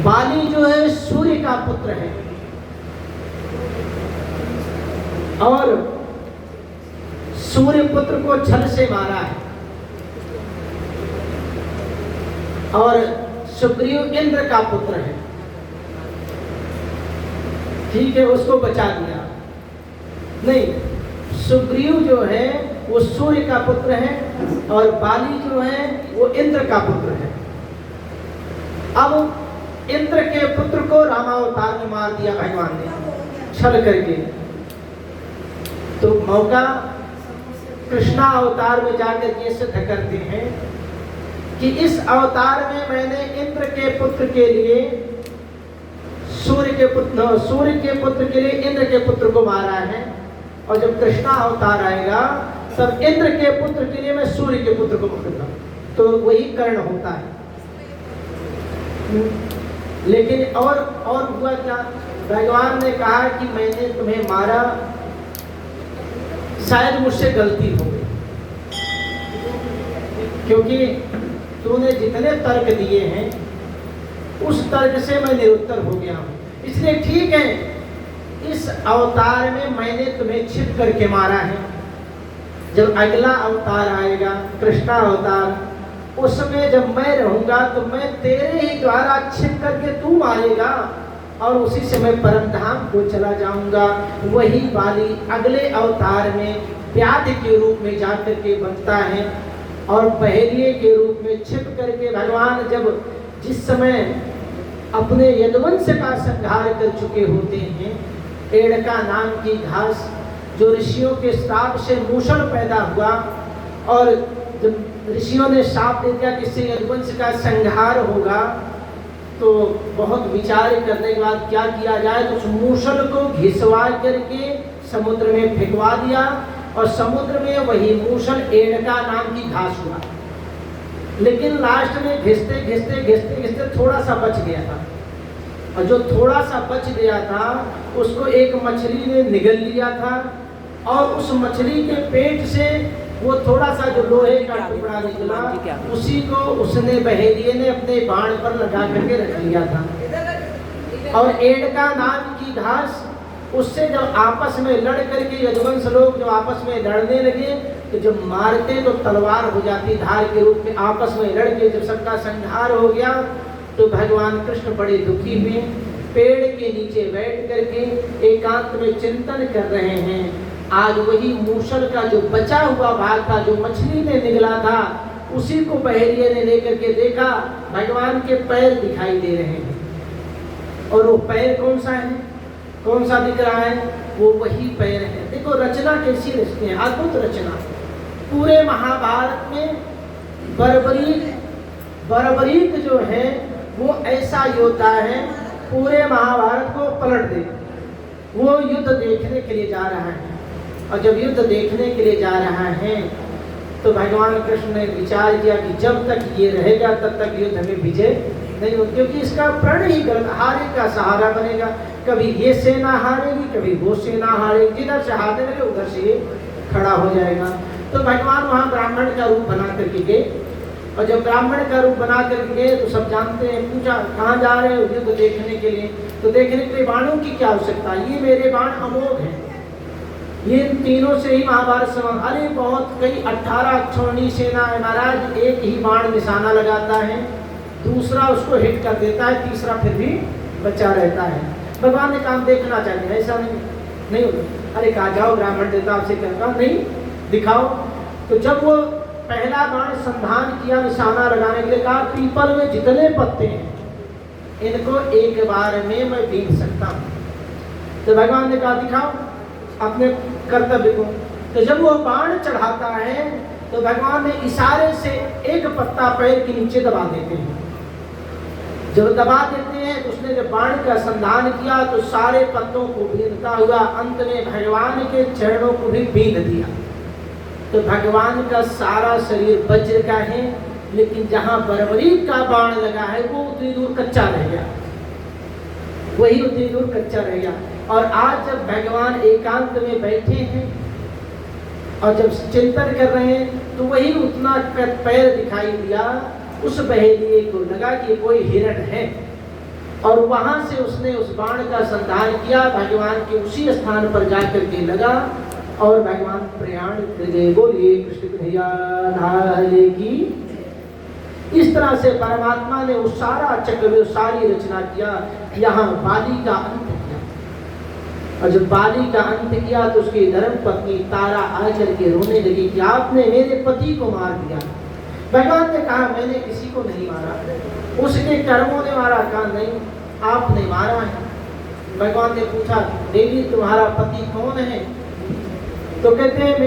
बाली जो है सूर्य का पुत्र है और सूर्य पुत्र को छल से मारा है, और सुग्रीव इंद्र का पुत्र है। ठीक है, उसको बचा दिया। नहीं, सुग्रीव जो है वो सूर्य का पुत्र है और बाली जो है वो इंद्र का पुत्र है। अब इंद्र के पुत्र को रामावतार में मार दिया भगवान ने छल करके। तो मौका कृष्णा अवतार में जाकर के सिद्ध करते हैं कि इस अवतार में मैंने इंद्र के पुत्र के लिए सूर्य के पुत्र के लिए इंद्र के पुत्र को मारा है, और जब कृष्णा अवतार आएगा तब इंद्र के पुत्र के लिए मैं सूर्य के पुत्र को मारूंगा। तो वही कर्ण होता है। लेकिन और हुआ क्या? भगवान ने कहा कि मैंने तुम्हें मारा, शायद मुझसे गलती हो गई, क्योंकि तूने जितने तर्क दिए हैं उस तर्क से मैं निरुत्तर हो गया हूं, इसलिए ठीक है इस अवतार में मैंने तुम्हें छिप करके मारा है। जब अगला अवतार आएगा कृष्णा अवतार, उसमें जब मैं रहूंगा तो मैं तेरे ही द्वारा छिप करके तू मारेगा और उसी से मैं परम धाम को चला जाऊंगा। वही वाली अगले अवतार में व्याध के रूप में जाकर के बनता है और पहेलिए के रूप में छिप करके भगवान जब जिस समय अपने यदुवंश का संहार कर चुके होते हैं, एड़का नाम की घास जो ऋषियों के श्राप से मूषण पैदा हुआ, और जब ऋषियों ने श्राप दे दिया कि इससे यदुवंश का संहार होगा, तो बहुत विचार करने के बाद क्या किया जाए, तो उस मूषण को घिसवा करके समुद्र में फेंकवा दिया, और समुद्र में वही मूषण एड़का नाम की घास हुआ। लेकिन लास्ट में घिसते घिसते घिसते घिसते थोड़ा सा बच गया था, और जो थोड़ा सा बच गया था उसको एक मछली ने निगल लिया था, और उस मछली के पेट से वो थोड़ा सा जो लोहे का टुकड़ा निकला, उसी को उसने बहेलिए ने अपने बाण पर लगा करके रख लिया था। और एड़का नाम की घास उससे जब आपस में लड़ करके यदुवंश लोग जब आपस में लड़ने लगे, तो जब मारते तो तलवार हो जाती धार के रूप में, आपस में लड़ के जब सबका संहार हो गया, तो भगवान कृष्ण बड़े दुखी हुए, पेड़ के नीचे बैठ करके एकांत में चिंतन कर रहे हैं। आज वही मूषण का जो बचा हुआ भाग था, जो मछली ने निगला था, उसी को बहेलिए ने लेकर के देखा, भगवान के पैर दिखाई दे रहे हैं। और वो पैर कौन सा है, कौन सा दिख रहा है, वो वही पैर है। देखो रचना कैसी रचती है, अद्भुत रचना। पूरे महाभारत में बर्बरीक जो है वो ऐसा योद्धा है, पूरे महाभारत को पलट दे। वो युद्ध देखने के लिए जा रहा है, और जब युद्ध देखने के लिए जा रहा है, तो भगवान कृष्ण ने विचार किया कि जब तक ये रहेगा तब तक युद्ध में विजय नहीं हो, क्योंकि इसका प्रण ही गलत, हारे का सहारा बनेगा। कभी ये सेना हारेगी, कभी वो सेना हारेगी, जिधर से हारने लगे उधर से ये खड़ा हो जाएगा। तो भगवान वहाँ ब्राह्मण का रूप बना करके गए, और जब ब्राह्मण का रूप बना करके गए तो सब जानते हैं, पूछा कहाँ जा रहे हो, युद्ध देखने के लिए। तो देखने के लिए बाणों की क्या आवश्यकता, ये मेरे बाण अमोघ हैं, ये तीनों से ही महाभारत समान। अरे बहुत कई 18 अक्षौणी सेना है महाराज, एक ही बाण निशाना लगाता है, दूसरा उसको हिट कर देता है, तीसरा फिर भी बचा रहता है। भगवान ने काम देखना चाहिए, ऐसा नहीं होता। अरे कहा जाओ ब्राह्मण देवता आपसे कहता नहीं दिखाओ। तो जब वो पहला बाण संधान किया, निशाना लगाने के लिए कहा, पीपल में जितने पत्ते हैं इनको एक बार में मैं बीत सकता हूँ। तो भगवान ने कहा दिखाओ अपने कर्तव्य को। तो जब वो बाण चढ़ाता है तो भगवान ने इशारे से एक पत्ता पैर के नीचे दबा देते हैं। जब दबा देते हैं तो उसने जब बाण का संधान किया तो सारे पत्तों को बीनता हुआ अंत में भगवान के चरणों को भी बीन दिया। तो भगवान का सारा शरीर वज्र का है, लेकिन जहां बर्बरीक का बाण लगा है वो उतनी दूर कच्चा रह गया, वही उतनी दूर कच्चा रह गया। और आज जब भगवान एकांत में बैठे हैं और जब चिंतन कर रहे हैं, तो वही उतना पैर दिखाई दिया। उस बहेलिए को लगा कि कोई हिरण है, और वहां से उसने उस बाण का संधान किया, भगवान के उसी स्थान पर जाकर के लगा, और भगवान प्रयाण कर गए। बोलिए कृष्ण कन्हैया लाल की। इस तरह से परमात्मा ने उस सारा चक्र, सारी रचना किया, यहाँ बाली का अंत किया। और जब बाली का अंत किया तो उसकी धर्म पत्नी तारा आकर के रोने लगी कि आपने मेरे पति को मार दिया। भगवान ने कहा मैंने किसी को नहीं मारा, उसके कर्मों ने मारा। कहा नहीं, आपने मारा है। भगवान ने पूछा देवी तुम्हारा पति कौन है? तो कहते हैं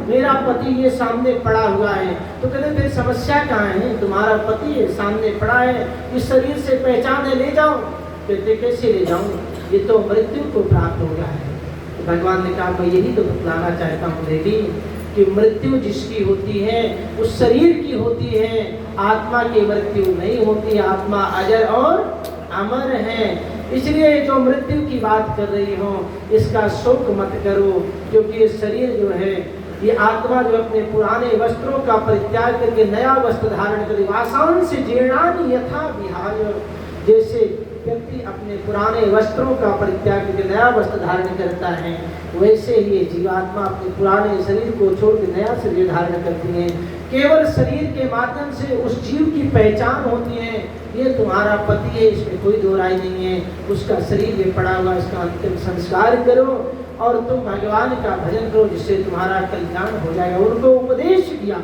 मेरा पति ये सामने पड़ा हुआ है। तो कहते फिर समस्या कहाँ है? तुम्हारा पति सामने पड़ा है, इस शरीर से पहचाने ले जाओ। कहते कैसे ले जाऊँ, ये तो मृत्यु को प्राप्त हो गया है। तो भगवान ने कहा मैं यही तो बतलाना चाहता हूँ देवी कि मृत्यु जिसकी होती है उस शरीर की होती है, आत्मा की मृत्यु नहीं होती। आत्मा अजर और अमर है। इसलिए जो मृत्यु की बात कर रही हो इसका शोक मत करो, क्योंकि ये शरीर जो है, ये आत्मा जो अपने पुराने वस्त्रों का परित्याग करके नया वस्त्र धारण करे। वासान से जीर्णानि यथा विहाय, जैसे व्यक्ति अपने पुराने वस्त्रों का परित्याग करके नया वस्त्र धारण करता है, वैसे ही जीवात्मा अपने पुराने शरीर को छोड़ के नया शरीर धारण करती है। केवल शरीर के माध्यम से उस जीव की पहचान होती है, ये तुम्हारा पति है, इसमें कोई दो राय नहीं है। उसका शरीर ये पड़ा हुआ, इसका अंतिम संस्कार करो और तुम भगवान का भजन करो, जिससे तुम्हारा कल्याण हो जाएगा। उनको उपदेश दिया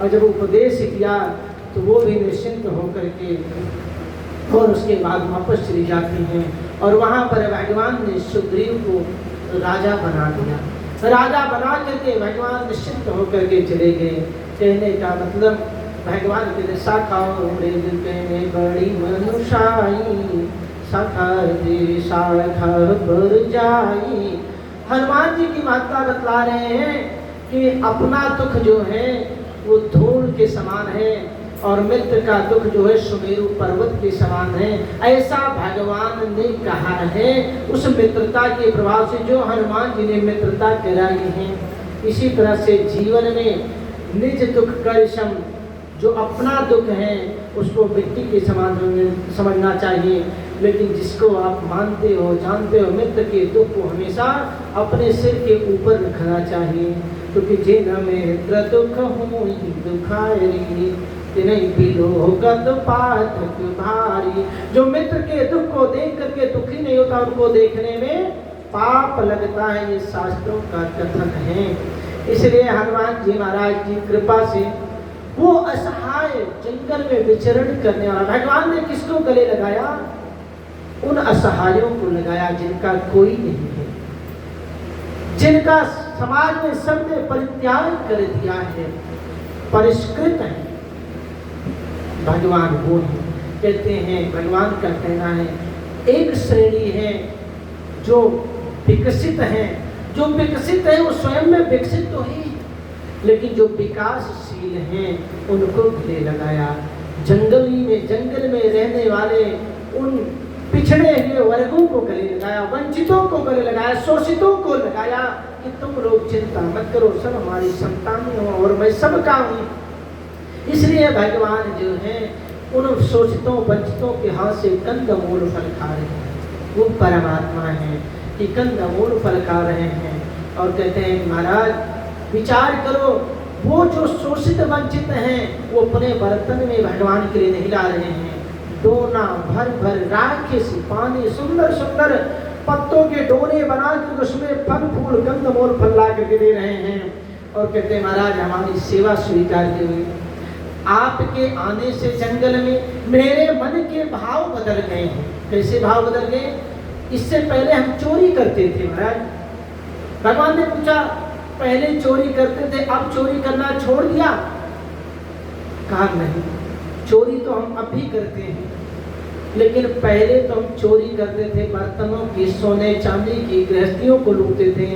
और जब उपदेश किया तो वो भी निश्चिंत होकर के और उसके बाद वापस चली जाती हैं। और वहाँ पर भगवान ने सुग्रीव को राजा बना दिया। राजा बना करके भगवान निश्चिंत होकर के चले गए। कहने का मतलब भगवान के शाखाओं में बड़ी मनुषाई शाखा दे शाखा पर जाई। हनुमान जी की माता बतला रहे हैं कि अपना दुख जो है वो धूल के समान है और मित्र का दुख जो है सुमेरु पर्वत के समान है। ऐसा भगवान ने कहा है। उस मित्रता के प्रभाव से जो हनुमान जी ने मित्रता कराई है, इसी तरह से जीवन में निज दुख कर सम, जो अपना दुख है उसको मिट्टी के समान समझना चाहिए। लेकिन जिसको आप मानते हो जानते हो मित्र के दुख को हमेशा अपने सिर के ऊपर रखना चाहिए। क्योंकि जिन मित्र दुख हो दुखारी तिन्हीं बिलोगत पातक भारी। जो मित्र के दुख को देख करके दुखी नहीं होता उनको देखने में पाप लगता है, ये शास्त्रों का कथन है। इसलिए हनुमान जी महाराज की कृपा से वो असहाय जंगल में विचरण करने वाला भगवान ने किसको गले लगाया? उन असहायों को लगाया जिनका कोई नहीं है, जिनका समाज में सबने परित्याग कर दिया है, परिष्कृत है। भगवान वो है। कहते हैं भगवान का कहना है एक श्रेणी है जो विकसित है। जो विकसित है वो स्वयं में विकसित तो है, लेकिन जो विकासशील हैं उनको गले लगाया। जंगल में रहने वाले उन पिछड़े हुए वर्गों को गले लगाया, वंचितों को गले लगाया, शोषितों को लगाया कि तुम लोग चिंता मत करो, सब हमारी संतान हो और मैं सबका हूँ। इसलिए भगवान जो है उन शोषितों वंचितों के हाथ से कंदमूल फल खा रहे हैं। वो परमात्मा है कि कंदमूल फल खा रहे हैं। और कहते हैं महाराज विचार करो, वो जो शोषित वंचित हैं वो अपने बर्तन में भगवान के लिए नहीं ला रहे हैं। डोना भर भर राक्षसी पानी सुंदर सुंदर पत्तों के डोने बना कर उसमें फल फूल कंदमूल फल ला करके दे रहे हैं। और कहते हैं महाराज हमारी सेवा स्वीकार की। आपके आने से जंगल में मेरे मन के भाव बदल गए हैं। कैसे भाव बदल गए? इससे पहले हम चोरी करते थे महाराज। भगवान ने पूछा पहले चोरी करते थे अब चोरी करना छोड़ दिया? कहा नहीं, चोरी तो हम अब भी करते हैं, लेकिन पहले तो हम चोरी करते थे बर्तनों की, सोने चांदी की, गृहस्थियों को लूटते थे।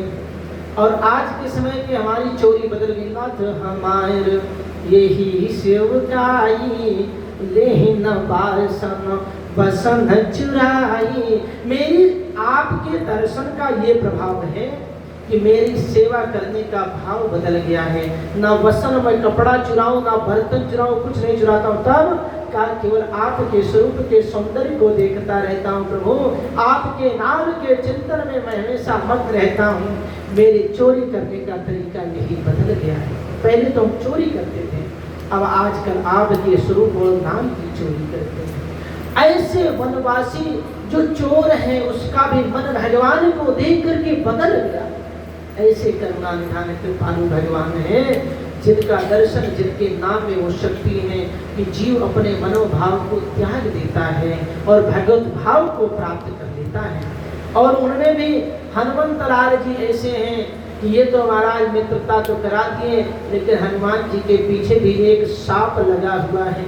और आज के समय की हमारी चोरी बदल गई। नाथ हमारे यही सेवकाई लेहिन बारसन बसन चुराई। मेरी आपके दर्शन का ये प्रभाव है कि मेरी सेवा करने का भाव बदल गया है। ना वसन मैं कपड़ा चुराऊं, ना बर्तन चुराऊं, कुछ नहीं चुराता हूँ। तब का केवल आपके स्वरूप के सौंदर्य को देखता रहता हूँ प्रभु। आपके नाम के चिंतन में मैं हमेशा मग्न रहता हूँ। मेरे चोरी करने का तरीका यही बदल गया है। पहले तो हम चोरी करते थे, अब आजकल आपके स्वरूप और नाम की चोरी करते हैं। ऐसे वनवासी जो चोर है उसका भी मन भगवान को देख करके बदल गया। ऐसे करुणा निधान कृपालु भगवान है जिनका दर्शन, जिनके नाम में वो शक्ति है कि जीव अपने मनोभाव को त्याग देता है और भगवत भाव को प्राप्त कर लेता है। और उनमें भी हनुमंत लाल जी ऐसे हैं कि ये तो महाराज मित्रता तो करा दिए, लेकिन हनुमान जी के पीछे भी एक सांप लगा हुआ है।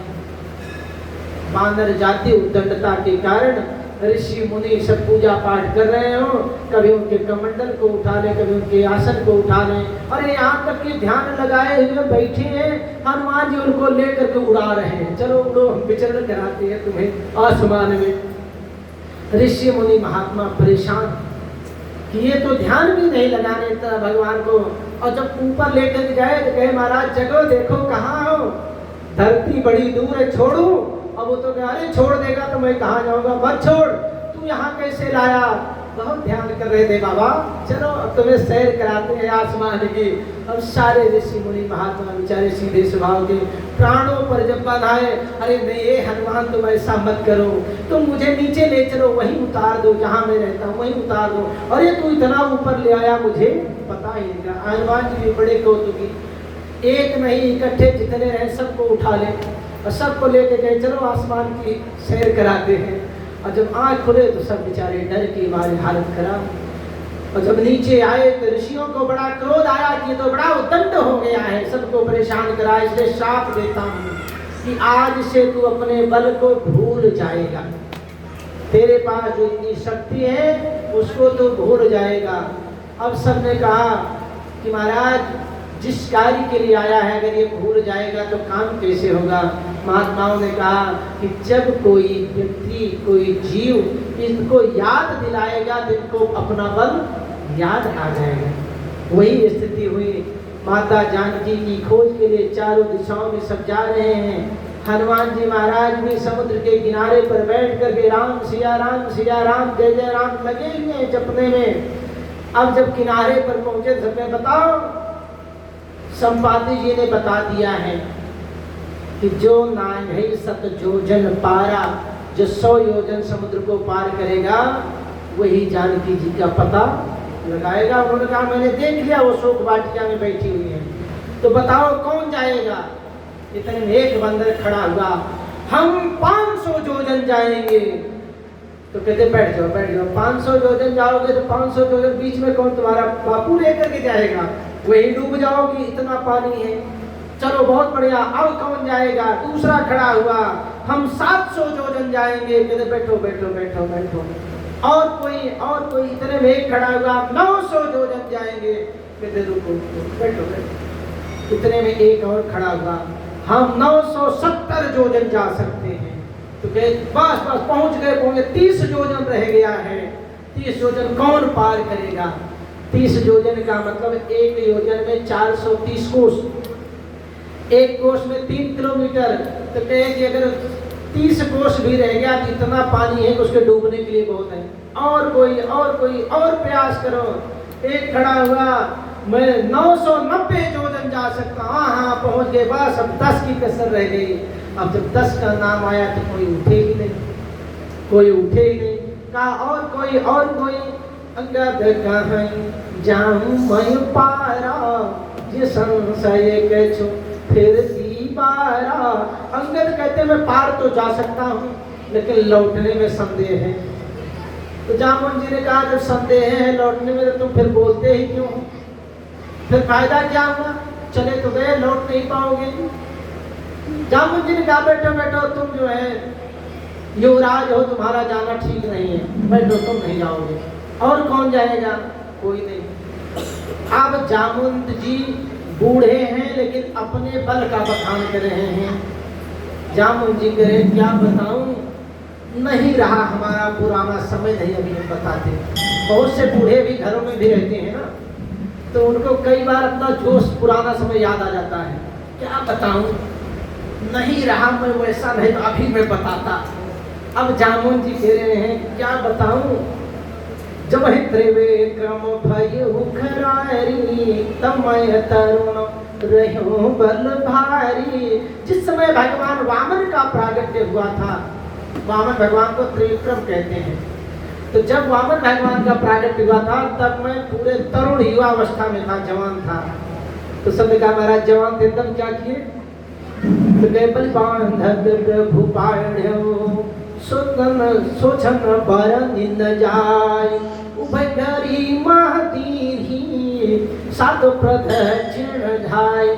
बानर जाति उद्दंडता के कारण ऋषि मुनि सब पूजा पाठ कर रहे हो, कभी उनके कमंडल को उठा ले, कभी उनके आसन को उठा ले, और यहाँ तक कि ध्यान लगाए हुए बैठे हैं। हनुमान जी उनको लेकर के उड़ा रहे हैं। चलो उड़ो, हम विचरण कराते हैं तुम्हें आसमान में। ऋषि मुनि महात्मा परेशान कि ये तो ध्यान भी नहीं लगाने देता भगवान को। और जब ऊपर लेकर गए तो कहे महाराज जगह देखो कहाँ हो, धरती बड़ी दूर है, छोड़ो। अब वो तो कह अरे छोड़ देगा तो मैं कहाँ जाऊंगा, मत छोड़, तू यहाँ कैसे लाया? बहुत ध्यान कर रहे थे बाबा, चलो अब तुम्हें सैर कराते हैं आसमान की। अब सारे ऋषि मुनि महात्मा बेचारे सीधे स्वभाव के प्राणों पर जब बधाए, अरे नहीं ये हनुमान तुम ऐसा मत करो, तुम मुझे नीचे ले चलो, वहीं उतार दो जहाँ मैं रहता हूँ, वहीं उतार दो। अरे तू इतना ऊपर ले आया मुझे पता ही नहीं था। हनुमान जी भी बड़े कौतुकी, एक नहीं, इकट्ठे जितने रहे सबको उठा ले और सबको लेके गए, चलो आसमान की सैर कराते हैं। और जब आँख खुले तो सब बेचारे डर की मारे हालत खराब। और जब नीचे आए तो ऋषियों को बड़ा क्रोध आया कि तो बड़ा उद्दंड हो गया है, सबको परेशान करा। इसलिए श्राप देता हूँ कि आज से तू अपने बल को भूल जाएगा, तेरे पास जो इतनी शक्ति है उसको तो भूल जाएगा। अब सबने कहा कि महाराज जिस कार्य के लिए आया है अगर ये भूल जाएगा तो काम कैसे होगा। महात्माओं ने कहा कि जब कोई व्यक्ति, कोई जीव इसको याद दिलाएगा तो इनको अपना बल याद आ जाएगा। वही स्थिति हुई। माता जानकी की खोज के लिए चारों दिशाओं में सब जा रहे हैं। हनुमान जी महाराज भी समुद्र के किनारे पर बैठ करके राम सिया राम जय जय राम लगे हुए हैं जपने में। अब जब किनारे पर पहुंचे तो सबने बताओ, संपाति जी ने बता दिया है कि जो नान्हे सत जोजन पारा, जो 100 योजन समुद्र को पार करेगा वही जानकी जी का पता लगाएगा। उन्होंने कहा मैंने देख लिया वो शोक वाटिका में बैठी हुई है, तो बताओ कौन जाएगा। इतने में एक बंदर खड़ा हुआ, हम 500 योजन जाएंगे। तो कहते बैठ जाओ 500 योजन जाओगे तो 500 योजन बीच में कौन तुम्हारा बापू लेकर के जाएगा, वही डूब जाओगी, इतना पानी है। चलो बहुत बढ़िया, अब कौन जाएगा। दूसरा खड़ा हुआ, हम 700 योजन जाएंगे। कहते बैठो बैठो बैठो बैठो। और कोई इतने में एक खड़ा हुआ, 900 योजन जाएंगे। कहते रुको बैठो बैठो। इतने में एक और खड़ा हुआ, हम 970 योजन जा सकते हैं। तो कहे बस पहुंच गए 30 योजन रह गया है। 30 योजन कौन पार करेगा। 30 योजन का मतलब एक योजन में 430 कोस, एक कोस में 3 किलोमीटर। तो कहे कि अगर 30 कोस भी रह गया तो इतना पानी है कि उसके डूबने के लिए बहुत है। और कोई और प्रयास करो। एक खड़ा हुआ, मैं 990 योजन जा सकता हूँ। हाँ पहुँच गए, बस अब 10 की कसर रह गई। अब जब 10 का नाम आया तो कोई उठे ही नहीं। कहा और कोई अंगद कहीं जाऊं मैं पारा, ये संशय कछु फिर दीवारा। अंगद कहते मैं पार तो जा सकता हूँ लेकिन लौटने में संदेह है। तो जामुन जी ने कहा जब संदेह है लौटने में तो तुम फिर बोलते ही क्यों हो, फिर फायदा क्या हुआ। चले तो गए, लौट नहीं पाओगे। जामुन जी ने कहा बैठो तुम जो है युवराज हो, तुम्हारा जाना ठीक नहीं है, बैठो तुम नहीं जाओगे। और कौन जाएगा, कोई नहीं। अब जामुन जी बूढ़े हैं लेकिन अपने बल का बखान कर रहे हैं। जामुन जी कह रहे क्या बताऊं, नहीं रहा हमारा पुराना समय, नहीं अभी हम बताते। बहुत से बूढ़े भी घरों में भी रहते हैं ना, तो उनको कई बार अपना जोश पुराना समय याद आ जाता है। क्या बताऊं, नहीं रहा मैं वैसा, नहीं तो अभी मैं बताता। अब जामुन जी कह रहे हैं क्या बताऊं, जब त्रिविक्रम भयउ खरारी, तमय तरुण रहो बल भारी। जिस समय भगवान वामन का प्रागट्य हुआ था, वामन भगवान को त्रिविक्रम कहते हैं, तो जब वामन भगवान का प्रागट्य हुआ था तब मैं पूरे तरुण युवा अवस्था में था, जवान था। तो सबने कहा महाराज जवान थे तब क्या किए। तो केवल बांधत प्रभु पाढ़ो, सोचन पर निंद जाय, उभयरी महतीरी सात प्रदक्षिण ढाई।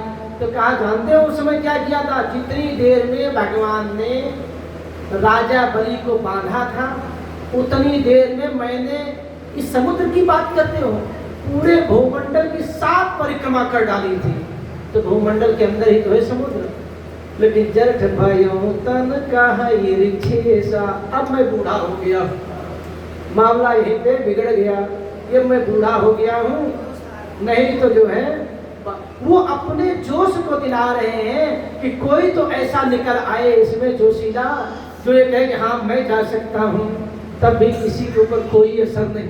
तो कहा जानते हो उस समय क्या किया था। जितनी देर में भगवान ने राजा बलि को बांधा था उतनी देर में मैंने, इस समुद्र की बात करते हो, पूरे भूमंडल की 7 परिक्रमा कर डाली थी। तो भूमंडल के अंदर ही तो है समुद्र। लेकिन जठ भयो तन कहि रिछेसा, अब मैं बूढ़ा हो गया, मामला यहीं पे बिगड़ गया। ये मैं बूढ़ा हो गया हूँ, नहीं तो जो है वो अपने जोश को दिला रहे हैं कि कोई तो ऐसा निकल आए इसमें जोशीला जो ये कहे कि हाँ मैं जा सकता हूँ। तब भी किसी के ऊपर कोई असर नहीं,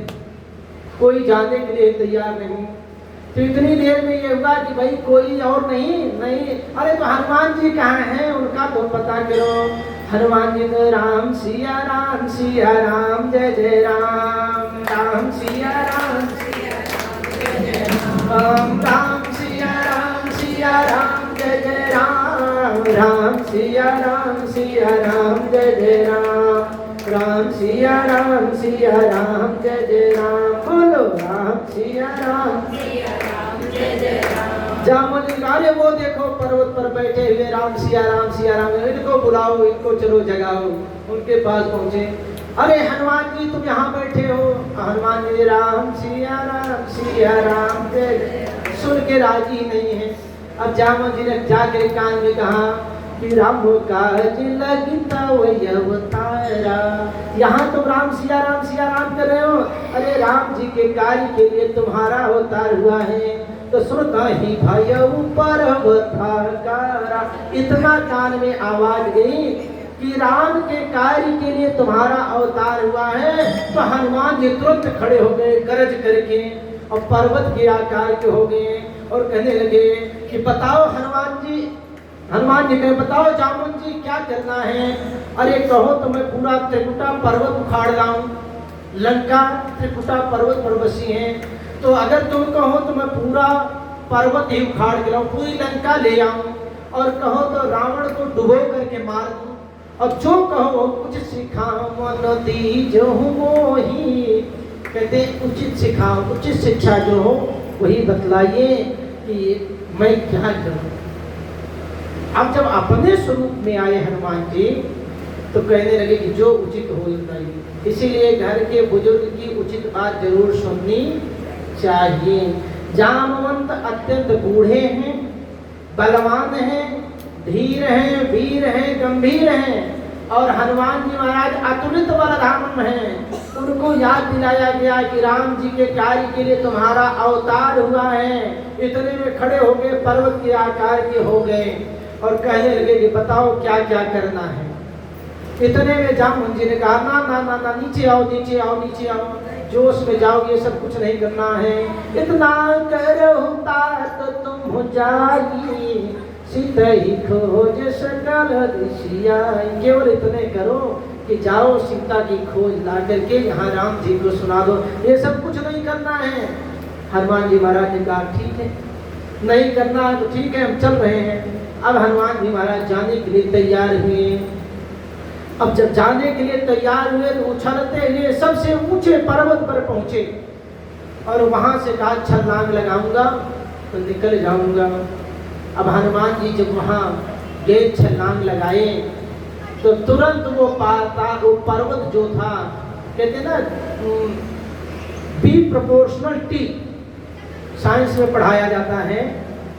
कोई जाने के लिए तैयार नहीं। तो इतनी देर में ये हुआ कि भाई कोई और नहीं। अरे तो हनुमान जी कहाँ हैं, उनका तो पता करो। हनुमान जी तो राम सिया राम जय जय राम, राम सिया राम जय जय राम, राम सिया राम सिया राम जय जय राम सिया राम जय जय राम। बोलो राम सिया राम जय जय राम। जामुन जी अरे वो देखो पर्वत पर बैठे हुए राम सिया राम, इनको बुलाओ, इनको चलो जगाओ। उनके पास पहुंचे, अरे हनुमान जी तुम यहाँ बैठे हो। हनुमान जी राम सिया राम जय जय। सुन के राजी नहीं है। अब जामुन जी ने जाकर कान में कहा कि राम काज लगता वही अवतारा। यहाँ तुम राम सिया राम कर रहे हो, अरे राम जी के कार्य के लिए तुम्हारा अवतार हुआ है। तो सुनता ही भाई ऊपर अवतारा, इतना कान में आवाज गई कि राम के कार्य के लिए तुम्हारा अवतार हुआ है। तो हनुमान जी तुरंत खड़े हो गए गरज करके और पर्वत के आकार के हो गए और कहने लगे कि बताओ हनुमान जी कहे बताओ जामुन जी क्या करना है। अरे कहो तो मैं पूरा त्रिकुटा पर्वत उखाड़ लाऊं। लंका त्रिकुटा पर्वत पर बसी है, तो अगर तुम कहो तो मैं पूरा पर्वत ही उखाड़ के लाऊं, पूरी लंका ले आऊं। और कहो तो रावण को डुबो करके मार दूं। अब जो कहो कुछ सिखाओ नदी जो वो ही, कहते उचित सिखाओ, उचित शिक्षा जो हो वही बतलाइए कि मैं क्या करूं। अब जब अपने स्वरूप में आए हनुमान जी तो कहने लगे कि जो उचित हो बताइए। इसीलिए घर के बुजुर्ग की उचित बात जरूर सुननी चाहिए। जामवंत अत्यंत बूढ़े हैं, बलवान हैं, धीर हैं, वीर हैं, गंभीर हैं और हनुमान जी महाराज अतुलित बलधाम हैं। उनको याद दिलाया गया कि राम जी के कार्य के लिए तुम्हारा अवतार हुआ है। इतने में खड़े हो गए, पर्वत के आकार के हो गए और कहने लगे कि बताओ क्या क्या करना है। इतने में जामुन जी ने कहा ना नीचे आओ, जोश में जाओ, ये सब कुछ नहीं करना है। इतना करता तो तुम हो जागी सीता ही खोज सकल दिशिया। केवल इतने करो कि जाओ सीता की खोज ला करके यहाँ राम जी को सुना दो, ये सब कुछ नहीं करना है। हनुमान जी महाराज ने कहा ठीक है, नहीं करना है तो ठीक है, हम चल रहे हैं। अब हनुमान जी महाराज जाने के लिए तैयार हुए। अब जब जाने के लिए तैयार हुए तो उछलते हुए सबसे ऊंचे पर्वत पर पहुंचे और वहां से कहा छलांग लगाऊंगा तो निकल जाऊंगा। अब हनुमान जी जब वहां गए छलांग लगाए तो तुरंत वो पर्वत जो था, कहते ना बी प्रोपोर्शनल टी, साइंस में पढ़ाया जाता है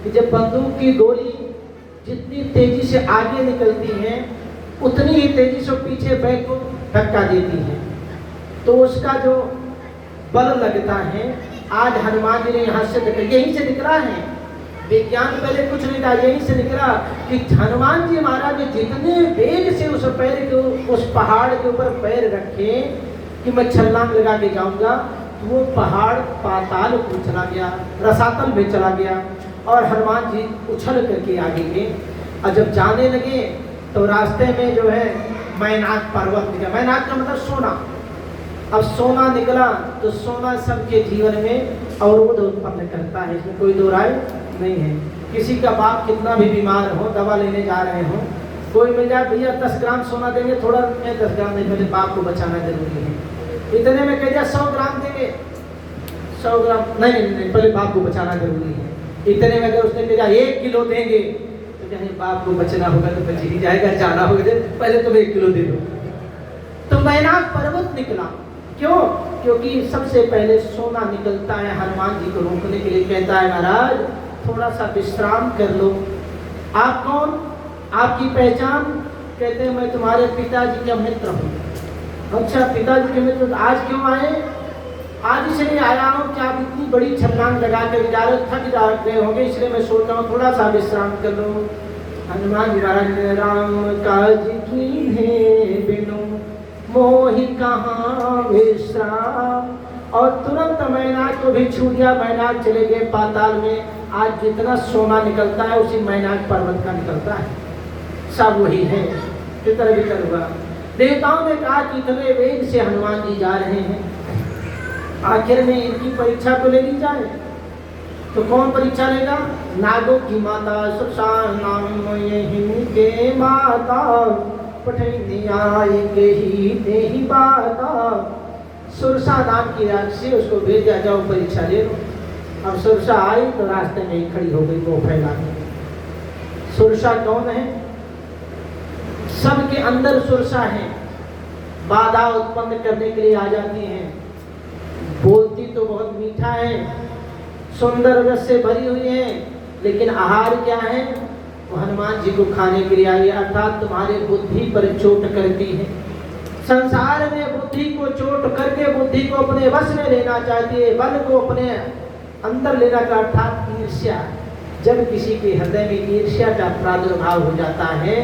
कि जब बंदूक की गोली जितनी तेजी से आगे निकलती है उतनी ही तेजी से पीछे बैग को धक्का देती है, तो उसका जो बल लगता है, आज हनुमान जी ने यहाँ से यहीं से निकला है। विज्ञान पहले कुछ नहीं था, यहीं से निकला कि हनुमान जी महाराज ने जितने वेग से उस पैर के उस पहाड़ के ऊपर पैर रखे कि मैं छलांग लगा के जाऊंगा, तो वो पहाड़ पाताल को चला गया, रसातल में चला गया और हनुमान जी उछल करके आगे गए। और जब जाने लगे तो रास्ते में जो है मैनाक पर्वत निकला। मैनाक का मतलब सोना। अब सोना निकला तो सोना सबके जीवन में अवरोध उत्पन्न करता है, इसमें कोई दो राय नहीं है। किसी का बाप कितना भी बीमार हो, दवा लेने जा रहे हो, कोई मिल जाए भैया 10 ग्राम सोना देंगे, थोड़ा 10 ग्राम नहीं, पहले बाप को बचाना जरूरी है। इतने में कह दिया 100 ग्राम देंगे, 100 ग्राम नहीं, पहले बाप को बचाना जरूरी है। इतने में अगर उसने कहा 1 किलो देंगे तो कहीं बाप को बचना होगा तो बच ही जाएगा, जाना होगा, पहले तुम 1 किलो दे दो। तो मैनाक पर्वत निकला। क्यों? क्योंकि सबसे पहले सोना निकलता है। हनुमान जी को रोकने के लिए कहता है महाराज थोड़ा सा विश्राम कर लो। आप कौन, आपकी पहचान? कहते हैं मैं तुम्हारे पिताजी का मित्र हूँ। अच्छा पिताजी के मित्र, आज क्यों आए? आज इसलिए आया हूँ कि आप इतनी बड़ी छलांग लगा कर जा रहे, थक जा गए होंगे, इसलिए मैं सोच रहा हूँ थोड़ा सा विश्राम कर लो। हनुमान जी महाराज ने राम काज की है बिनु मोहि कहाँ विश्राम, और तुरंत मैनाक को भी छू दिया। मैनाक चले गए पाताल में। आज जितना सोना निकलता है उसी मैनाक पर्वत का निकलता है, सब वही है। कितना वितर हुआ। देवताओं ने कहा कि इतने वेग से हनुमान जी जा रहे हैं, आखिर में इनकी परीक्षा तो ले ली जाए। तो कौन परीक्षा लेगा? नागों की माता सुरसा नाम ये के माता पठनी आई के ही दे ही बाता। सुरसा नाम की राक्षसी, उसको भेज दिया, जाओ परीक्षा ले लो। अब सुरसा आई तो रास्ते में ही खड़ी हो गई वो फैला के। सुरसा कौन है? सबके अंदर सुरसा है, बाधा उत्पन्न करने के लिए आ जाती हैं। बोलती तो बहुत मीठा है, सुंदर रस से भरी हुई है, लेकिन आहार क्या है? वो हनुमान जी को खाने के लिए आई है, अर्थात तुम्हारे बुद्धि पर चोट करती है। संसार में बुद्धि को चोट करके बुद्धि को अपने वश में लेना चाहती है, बल को अपने अंदर लेना का अर्थात ईर्ष्या। जब किसी के हृदय में ईर्ष्या का प्रादुर्भाव हो जाता है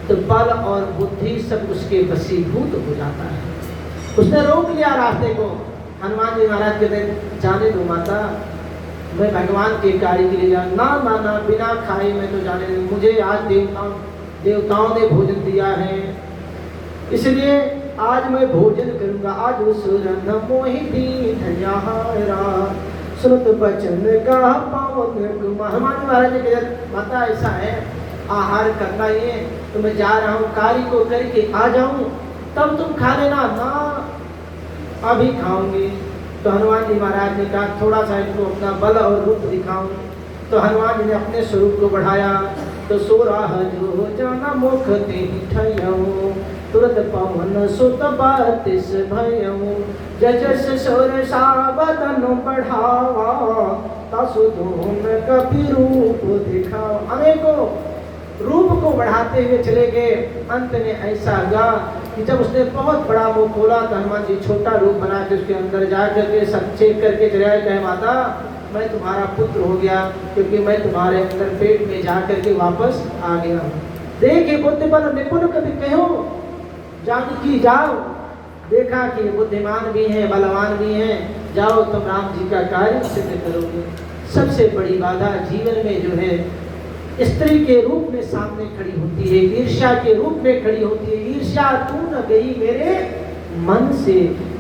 तो बल और बुद्धि सब उसके वशीभूत हो जाता है। उसने रोक लिया रास्ते को। हनुमान जी महाराज कहते जाने दो माता, मैं भगवान के कार्य के लिए ना ना ना बिना खाए मैं तो जाने नहीं, मुझे आज देवताओं ने भोजन दिया है, इसलिए आज मैं भोजन करूंगा। आज सुरन मोहिनी धन्याहारा सुनत बचन का पावन। हनुमान महाराज ने कहा माता ऐसा है, आहार करना ही है, तो मैं जा रहा हूँ, कार्य को करके आ जाऊं तब तुम खा लेना ना, अभी खाऊंगी। तो हनुमान जी महाराज ने कहा थोड़ा सा इनको अपना बल और रूप दिखाऊं। तो हनुमान जी ने अपने स्वरूप को बढ़ाया, तो सोराह जो जाना मुख ठयऊ तुरंत पवन सुत बत्तीस भयऊ जजस सोर सावदन बढ़ावा तसु धूम कपि रूप दिखाओ। अनेकों रूप को बढ़ाते हुए चले गए। अंत में ऐसा हुआ कि जब उसने बहुत बड़ा मुंह खोला तो हनुमान जी छोटा रूप बना के उसके अंदर जा करके सब चेक करके चले आए। कहे माता मैं तुम्हारा पुत्र हो गया, क्योंकि मैं तुम्हारे अंदर पेट में जा करके वापस आ गया हूँ। देखे बुद्धि बल निपुण कभी कहो जानकी जाओ। देखा कि बुद्धिमान भी हैं, बलवान भी हैं, जाओ तुम राम जी का कार्य सिद्ध करोगे। सबसे बड़ी बाधा जीवन में जो है स्त्री के रूप में सामने खड़ी होती है, ईर्ष्या के रूप में खड़ी होती है। ईर्ष्या तू न गई मेरे मन से।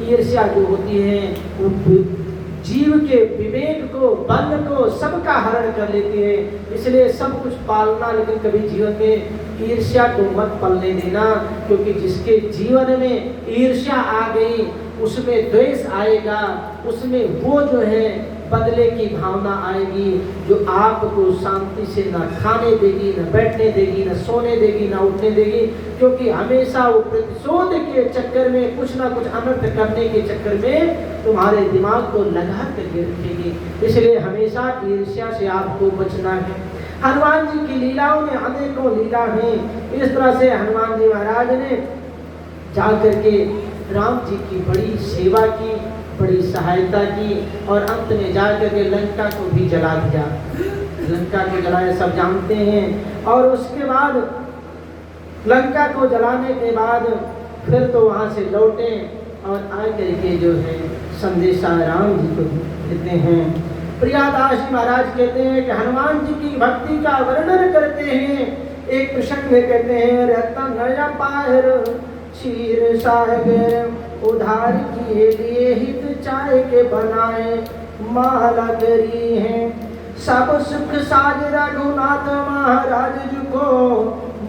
ईर्ष्या जो होती है वो जीव के विवेक को, बल को, सबका हरण कर लेती है। इसलिए सब कुछ पालना, लेकिन कभी जीवन में ईर्ष्या को मत पलने देना, क्योंकि जिसके जीवन में ईर्ष्या आ गई उसमें द्वेष आएगा, उसमें वो जो है बदले की भावना आएगी, जो आपको शांति से न खाने देगी, न बैठने देगी, न सोने देगी, न उठने देगी, क्योंकि हमेशा वो प्रतिशोध के चक्कर में कुछ ना कुछ अनर्थ करने के चक्कर में तुम्हारे दिमाग को लगा करके रखेगी। इसलिए हमेशा ईर्ष्या से आपको बचना है। हनुमान जी की लीलाओं में अनेकों लीला हैं। इस तरह से हनुमान जी महाराज ने जा करके राम जी की बड़ी सेवा की, बड़ी सहायता की, और अंत में जाकर के लंका को भी जला दिया। लंका को जलाया सब जानते हैं। और उसके बाद लंका को जलाने के बाद फिर तो वहाँ से लौटे और आकर के जो है संदेशा राम जी को देते हैं। प्रियादास जी महाराज कहते हैं कि हनुमान जी की भक्ति का वर्णन करते हैं। एक प्रसंग में कहते हैं रतन पायर क्षीर सागर उधार किए लिए हित चाय के बनाए माला करी है। सब सुख साज रघुनाथ महाराज जी को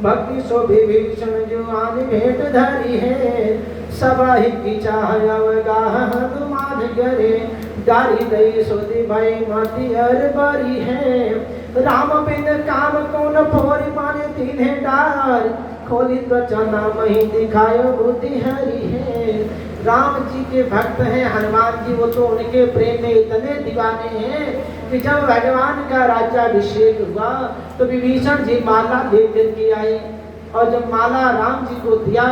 भक्ति सो विभीषण जो आन भेंट धरी है। सभा ही की चाहगाह माध करे दारी दई सोदी भाई माती अर बरी है। राम बिन काम कौन फोरी माने तीन डार खोली त्वचा नाम ही दिखायो बुद्धि हरि है। राम जी के भक्त हैं हनुमान जी, वो तो उनके प्रेम में इतने दीवाने हैं कि जब भगवान का राज्याभिषेक हुआ तो विभीषण जी माला लेकर के आए, और जब माला राम जी को दिया,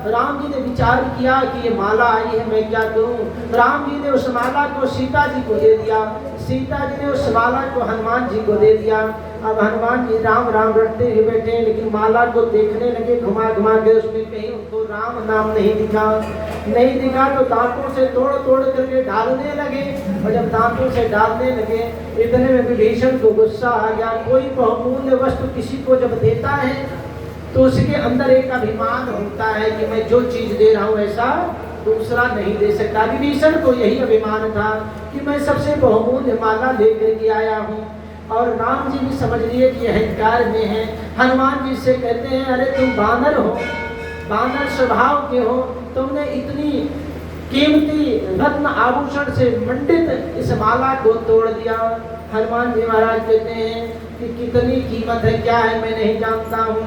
राम जी ने विचार किया कि ये माला आई है मैं क्या करूं। राम जी ने उस माला को सीता जी को दे दिया, सीता जी ने उस माला को हनुमान जी को दे दिया। अब हनुमान जी राम राम रटते हुए बैठे, लेकिन माला को देखने लगे घुमा घुमा के, उसमें कहीं उनको राम नाम नहीं दिखा तो दांतों से तोड़ तोड़ करके डालने लगे। और जब दांतों से डालने लगे इतने में विभीषण को गुस्सा आ गया। कोई बहुमूल्य वस्तु किसी को जब देता है तो उसके अंदर एक अभिमान होता है कि मैं जो चीज दे रहा हूँ ऐसा दूसरा नहीं दे सकता। विभीषण को यही अभिमान था कि मैं सबसे बहुमूल्य माला लेकर के आया हूँ। और राम जी भी समझ लिए कि अहंकार में है। हनुमान जी से कहते हैं, अरे तुम बानर हो, बानर स्वभाव के हो, तुमने इतनी कीमती रत्न आभूषण से मंडित इस माला को तोड़ दिया। हनुमान जी महाराज कहते हैं कि कितनी कीमत है, क्या है, मैं नहीं जानता हूँ।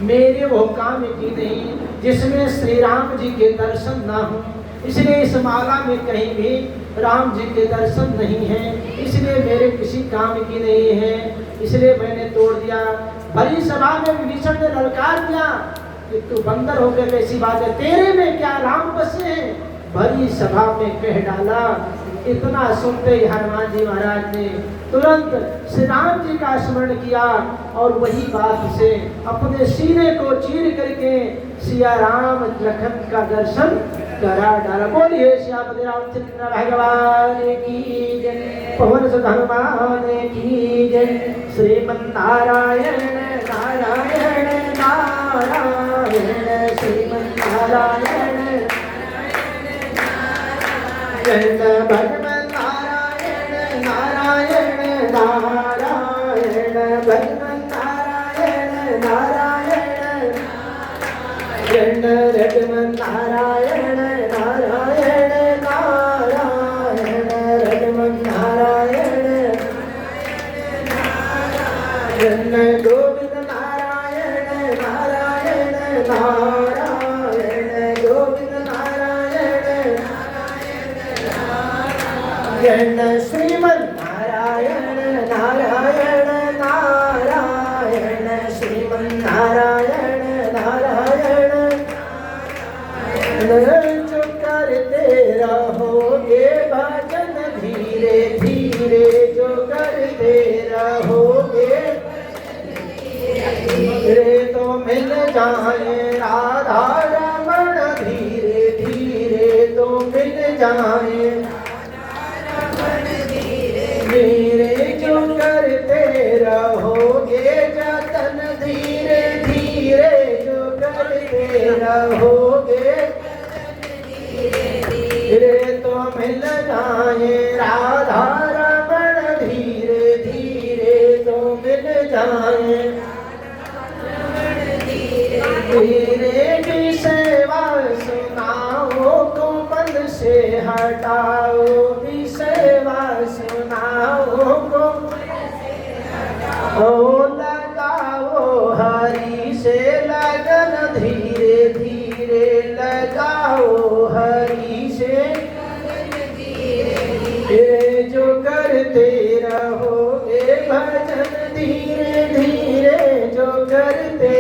मेरे वो काम की नहीं जिसमें श्री राम जी के दर्शन ना हो, इसलिए इस माला में कहीं भी राम जी के दर्शन नहीं है, इसलिए मेरे किसी काम की नहीं है, इसलिए मैंने तोड़ दिया। भरी सभा में विभीषण ने ललकार दिया कि तू बंदर होकर कैसी बात है, तेरे में क्या राम बसे हैं। भरी सभा में कह डाला। इतना सुनते ही हनुमान जी महाराज ने तुरंत श्री राम जी का स्मरण किया और वही बात से अपने सीने को चीर करके सिया राम लखन का दर्शन करा डाला। बोलिए श्यामपति रामचंद्र भगवान की जय, पवन सुत हनुमान की जय। श्रीमन्नारायण नारायण नारायण श्रीमन्नारायण भगवान नारायण नारायण नारायण भगवान नारायण नारायण रघुवन नारायण नारायण नारायण रघुवन नारायण गोविंद नारायण नारायण नारायण गोविंद नारायण श्रीमन नारायण नारायण नारायण श्रीमन नारायण नारायण जो करते रहोगे भजन धीरे धीरे, जो करते रहोगे धीरे तो मिल जाए राधा रमण, धीरे धीरे तो मिल जाए मेरे। जो करते रहोगे जतन धीरे धीरे, जो करते रहोगे धीरे तो मिल जाए राधा रमण, धीरे धीरे तो मिल जाए। धीरे की सेवा सुनाओ को बंद से हटाओ, भी सेवा सुनाओ को लगाओ हरि से लगन, धीरे धीरे लगाओ हरि से धीरे। जो करते रहोगे भजन धीरे धीरे, जो करते